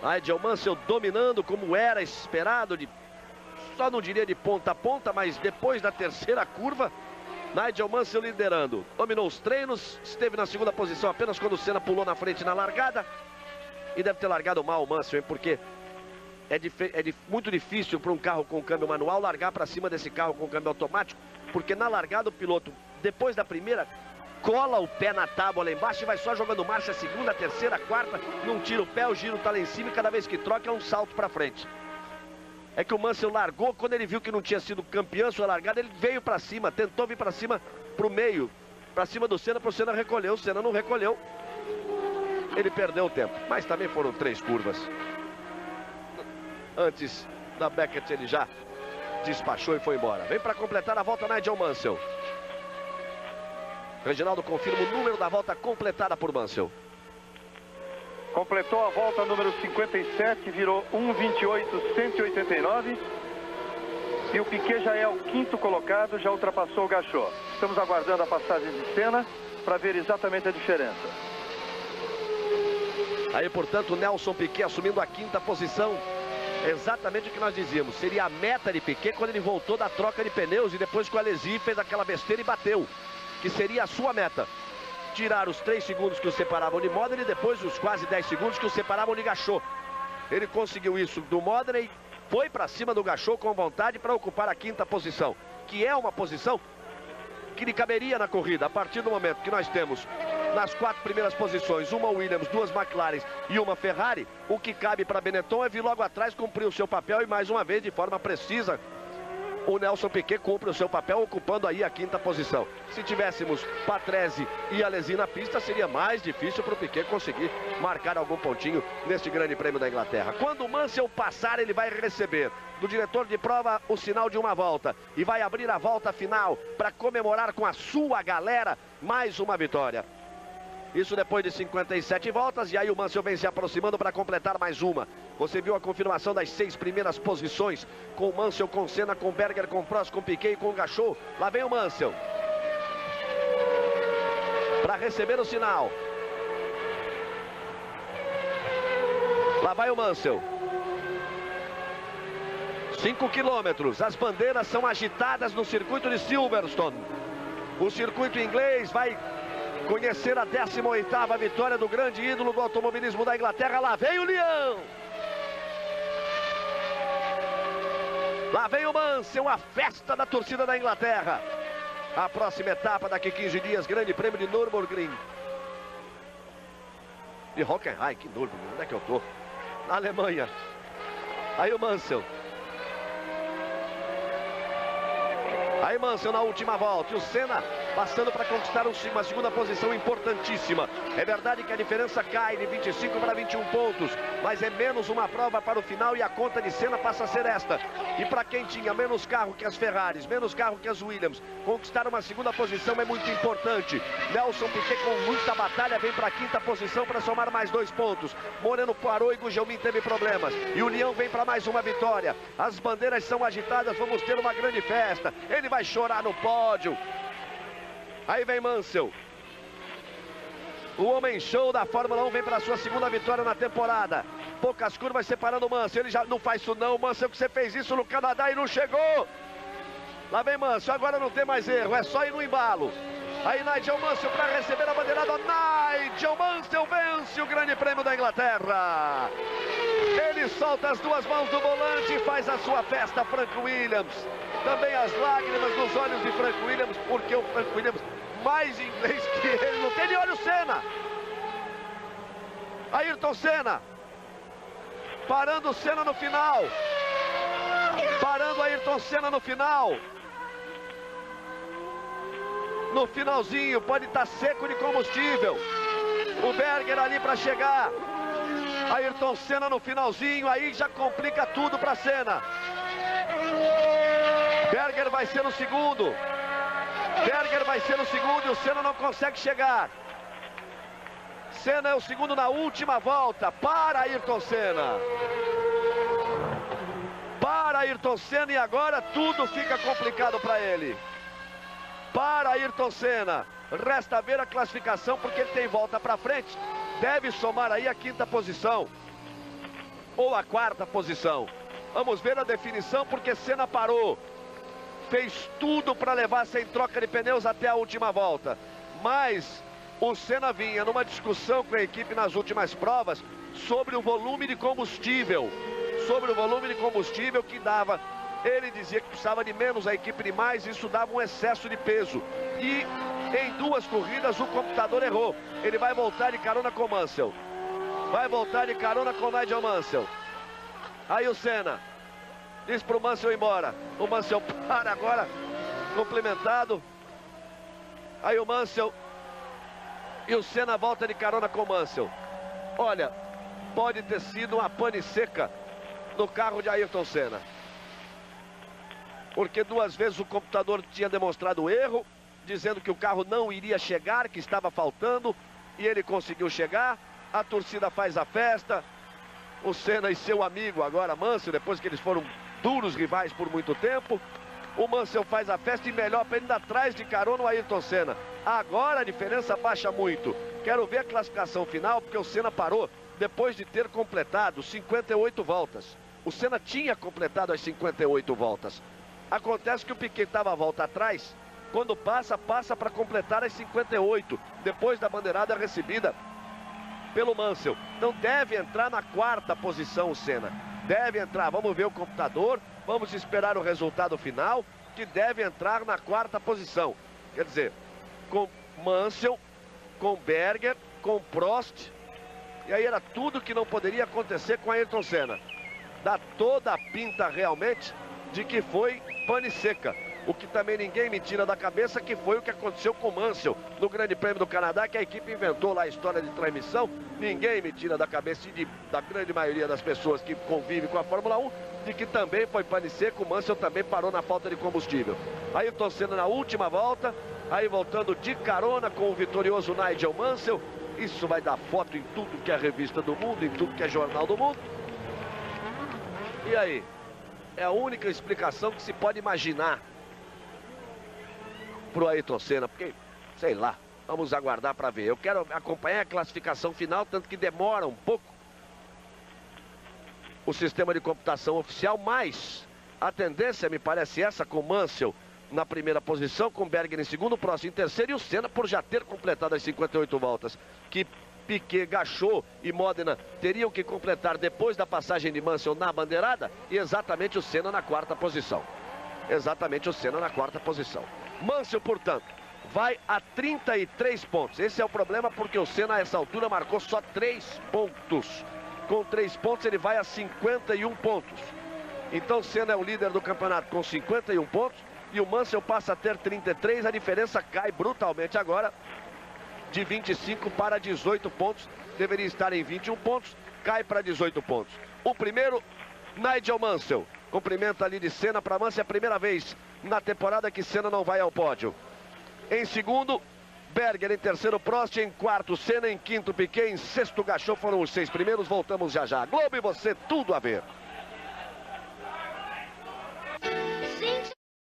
Nigel Mansell dominando como era esperado, só não diria de ponta a ponta, mas depois da terceira curva, Nigel Mansell liderando. Dominou os treinos, esteve na segunda posição apenas quando o Senna pulou na frente na largada. E deve ter largado mal o Mansell, hein, porque é muito difícil para um carro com câmbio manual largar para cima desse carro com câmbio automático, porque na largada o piloto, depois da primeira, cola o pé na tábua lá embaixo e vai só jogando marcha, segunda, terceira, quarta, não tira o pé, o giro tá lá em cima e cada vez que troca é um salto para frente. É que o Mansell largou, quando ele viu que não tinha sido campeão sua largada, ele veio para cima, tentou vir para cima, para o meio, para cima do Senna, para o Senna recolher. O Senna não recolheu, ele perdeu o tempo, mas também foram 3 curvas. Antes da Beckett ele já despachou e foi embora. Vem para completar a volta Nigel Mansell. Reginaldo confirma o número da volta completada por Mansell. Completou a volta número 57, virou 1:28.189. E o Piquet já é o 5º colocado, já ultrapassou o Gachot. Estamos aguardando a passagem de Senna para ver exatamente a diferença. Aí, portanto, o Nelson Piquet assumindo a 5ª posição. Exatamente o que nós dizíamos. Seria a meta de Piquet quando ele voltou da troca de pneus e depois que o Alesi fez aquela besteira e bateu. Que seria a sua meta. Tirar os 3 segundos que o separavam de Modena e depois os quase 10 segundos que o separavam de Gachot. Ele conseguiu isso do Modena e foi para cima do Gachot com vontade para ocupar a 5ª posição, que é uma posição que lhe caberia na corrida. A partir do momento que nós temos nas 4 primeiras posições, uma Williams, 2 McLaren e uma Ferrari, o que cabe para Benetton é vir logo atrás, cumprir o seu papel e mais uma vez, de forma precisa, o Nelson Piquet cumpre o seu papel ocupando aí a 5ª posição. Se tivéssemos Patrese e Alesi na pista, seria mais difícil para o Piquet conseguir marcar algum pontinho neste grande prêmio da Inglaterra. Quando o Mansell passar, ele vai receber do diretor de prova o sinal de uma volta e vai abrir a volta final para comemorar com a sua galera mais uma vitória. Isso depois de 57 voltas, e aí o Mansell vem se aproximando para completar mais uma. Você viu a confirmação das 6 primeiras posições, com o Mansell, com Senna, com Berger, com Prost, com Piquet e com Gachot. Lá vem o Mansell para receber o sinal. Lá vai o Mansell. 5 quilômetros, as bandeiras são agitadas no circuito de Silverstone. O circuito inglês vai conhecer a 18ª vitória do grande ídolo do automobilismo da Inglaterra. Lá vem o Leão. Lá vem o Mansell, a festa da torcida da Inglaterra. A próxima etapa daqui 15 dias, grande prêmio de Nürburgring. De Hockenheim, que Nürburgring, onde é que eu tô? Na Alemanha. Aí o Mansell. Aí Mansell na última volta, e o Senna passando para conquistar uma segunda posição importantíssima. É verdade que a diferença cai de 25 para 21 pontos, mas é menos uma prova para o final e a conta de Senna passa a ser esta. E para quem tinha menos carro que as Ferraris, menos carro que as Williams, conquistar uma segunda posição é muito importante. Nelson Piquet com muita batalha vem para a 5ª posição para somar mais 2 pontos. Moreno parou e Gugelmin teve problemas. E o Leão vem para mais uma vitória. As bandeiras são agitadas, vamos ter uma grande festa. Ele vai chorar no pódio. Aí vem Mansell. O homem show da Fórmula 1 vem para a sua segunda vitória na temporada. Poucas curvas separando o Mansell. Ele já não faz isso não, Mansell, que você fez isso no Canadá e não chegou. Lá vem Mansell, agora não tem mais erro, é só ir no embalo. Aí Nigel Mansell para receber a bandeirada. Nigel Mansell vence o Grande Prêmio da Inglaterra. Ele solta as duas mãos do volante e faz a sua festa, Frank Williams. Também as lágrimas nos olhos de Frank Williams, porque o Frank Williams, mais inglês que ele, não tem. E olha o Senna. Ayrton Senna. Parando o Senna no final. Parando Ayrton Senna no final. No finalzinho, pode estar seco de combustível. O Berger ali para chegar. Ayrton Senna no finalzinho, aí já complica tudo para Senna. Berger vai ser o segundo. Berger vai ser o segundo e o Senna não consegue chegar. Senna é o segundo na última volta. Para Ayrton Senna. Para Ayrton Senna e agora tudo fica complicado para ele. Para Ayrton Senna. Resta ver a classificação porque ele tem volta para frente. Deve somar aí a quinta posição. Ou a quarta posição. Vamos ver a definição porque Senna parou. Fez tudo para levar sem troca de pneus até a última volta. Mas o Senna vinha numa discussão com a equipe nas últimas provas sobre o volume de combustível. Sobre o volume de combustível que dava. Ele dizia que precisava de menos, a equipe de mais, isso dava um excesso de peso. E em duas corridas o computador errou. Ele vai voltar de carona com o Mansell. Vai voltar de carona com o Nigel Mansell. Aí o Senna diz para o Mansell ir embora. O Mansell para agora, complementado. Aí o Mansell e o Senna volta de carona com o Mansell. Olha, pode ter sido uma pane seca no carro de Ayrton Senna. Porque duas vezes o computador tinha demonstrado erro, dizendo que o carro não iria chegar, que estava faltando, e ele conseguiu chegar. A torcida faz a festa. O Senna e seu amigo agora Mansell, depois que eles foram duros rivais por muito tempo, o Mansell faz a festa e melhor para ele ainda atrás de carona o Ayrton Senna. Agora a diferença baixa muito. Quero ver a classificação final, porque o Senna parou depois de ter completado 58 voltas. O Senna tinha completado as 58 voltas. Acontece que o Piquet estava a volta atrás. Quando passa para completar as 58. Depois da bandeirada recebida pelo Mansell. Então deve entrar na quarta posição o Senna. Deve entrar. Vamos ver o computador. Vamos esperar o resultado final. Que deve entrar na quarta posição. Quer dizer, com Mansell, com Berger, com Prost. E aí era tudo que não poderia acontecer com Ayrton Senna. Dá toda a pinta realmente de que foi pane seca. O que também ninguém me tira da cabeça, que foi o que aconteceu com o Mansell no Grande Prêmio do Canadá, que a equipe inventou lá a história de transmissão. Ninguém me tira da cabeça da grande maioria das pessoas que convivem com a Fórmula 1, de que também foi pane seca. O Mansell também parou na falta de combustível. Aí o Senna na última volta, aí voltando de carona com o vitorioso Nigel Mansell. Isso vai dar foto em tudo que é revista do mundo, em tudo que é jornal do mundo. E aí? É a única explicação que se pode imaginar pro Ayrton Senna, porque, sei lá, vamos aguardar para ver. Eu quero acompanhar a classificação final, tanto que demora um pouco o sistema de computação oficial, mas a tendência me parece essa, com Mansell na primeira posição, com Berger em segundo, Prost em terceiro e o Senna por já ter completado as 58 voltas, que Piquet, Gachot e Modena teriam que completar depois da passagem de Mansell na bandeirada, e exatamente o Senna na quarta posição. Exatamente o Senna na quarta posição. Mansell, portanto, vai a 33 pontos. Esse é o problema, porque o Senna a essa altura marcou só 3 pontos. Com 3 pontos ele vai a 51 pontos. Então o Senna é o líder do campeonato com 51 pontos e o Mansell passa a ter 33. A diferença cai brutalmente agora de 25 para 18 pontos. Deveria estar em 21 pontos, cai para 18 pontos. O primeiro, Nigel Mansell. Cumprimento ali de Senna para Mansell. É a primeira vez na temporada que Senna não vai ao pódio. Em segundo, Berger. Em terceiro, Prost. Em quarto, Senna. Em quinto, Piquet. Em sexto, Gachot. Foram os 6 primeiros. Voltamos já já. Globo e você, tudo a ver.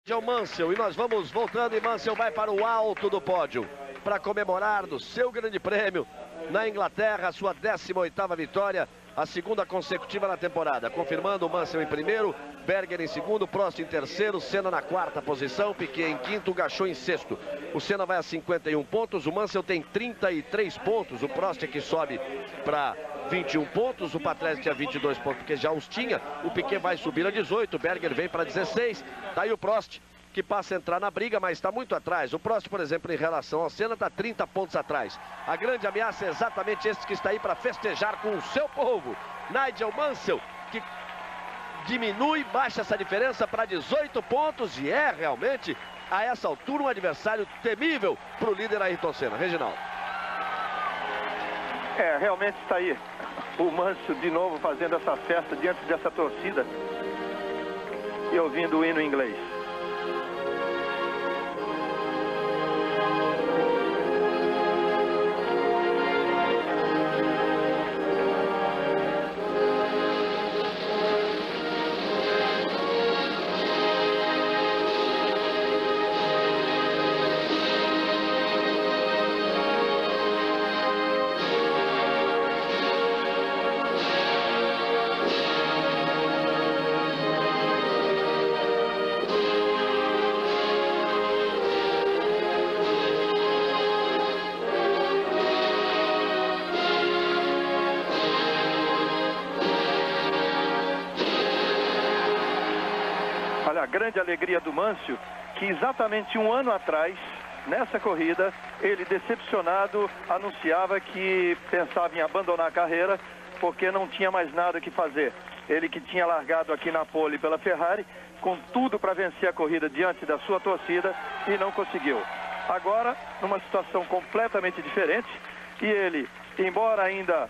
É o Mansell, e nós vamos voltando, e Mansell vai para o alto do pódio para comemorar do seu grande prêmio na Inglaterra, a sua 18ª vitória, a segunda consecutiva na temporada, confirmando o Mansell em primeiro, Berger em segundo, Prost em terceiro, Senna na quarta posição, Piquet em quinto, Gachot em sexto. O Senna vai a 51 pontos, o Mansell tem 33 pontos, o Prost é que sobe para 21 pontos, o Patrese tinha 22 pontos porque já os tinha, o Piquet vai subir a 18, o Berger vem para 16, daí o Prost que passa a entrar na briga, mas está muito atrás. O Prost, por exemplo, em relação ao Senna, está 30 pontos atrás. A grande ameaça é exatamente esse que está aí para festejar com o seu povo, Nigel Mansell, que diminui, baixa essa diferença para 18 pontos e é realmente, a essa altura, um adversário temível para o líder Ayrton Senna. Reginaldo. Realmente está aí o Mansell de novo fazendo essa festa diante dessa torcida e ouvindo o hino em inglês. A grande alegria do Mansell, que exatamente um ano atrás, nessa corrida, ele decepcionado anunciava que pensava em abandonar a carreira porque não tinha mais nada que fazer. Ele que tinha largado aqui na pole pela Ferrari, com tudo para vencer a corrida diante da sua torcida e não conseguiu. Agora, numa situação completamente diferente, e ele, embora ainda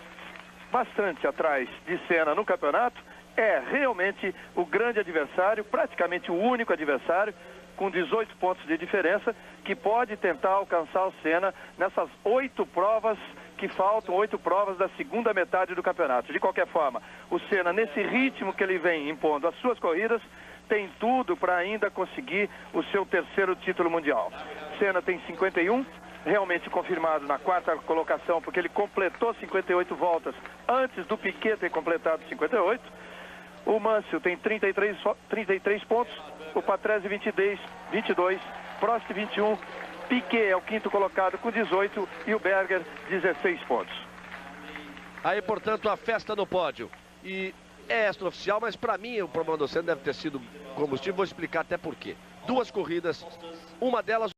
bastante atrás de Senna no campeonato, é realmente o grande adversário, praticamente o único adversário, com 18 pontos de diferença, que pode tentar alcançar o Senna nessas 8 provas que faltam, 8 provas da segunda metade do campeonato. De qualquer forma, o Senna, nesse ritmo que ele vem impondo as suas corridas, tem tudo para ainda conseguir o seu terceiro título mundial. Senna tem 51, realmente confirmado na quarta colocação, porque ele completou 58 voltas antes do Piquet ter completado 58. O Mansell tem 33 pontos, o Patrese 22, Prost 21, Piquet é o quinto colocado com 18 e o Berger 16 pontos. Aí, portanto, a festa no pódio. E é extraoficial, mas para mim o problema do Senna deve ter sido combustível, vou explicar até por quê. 2 corridas, uma delas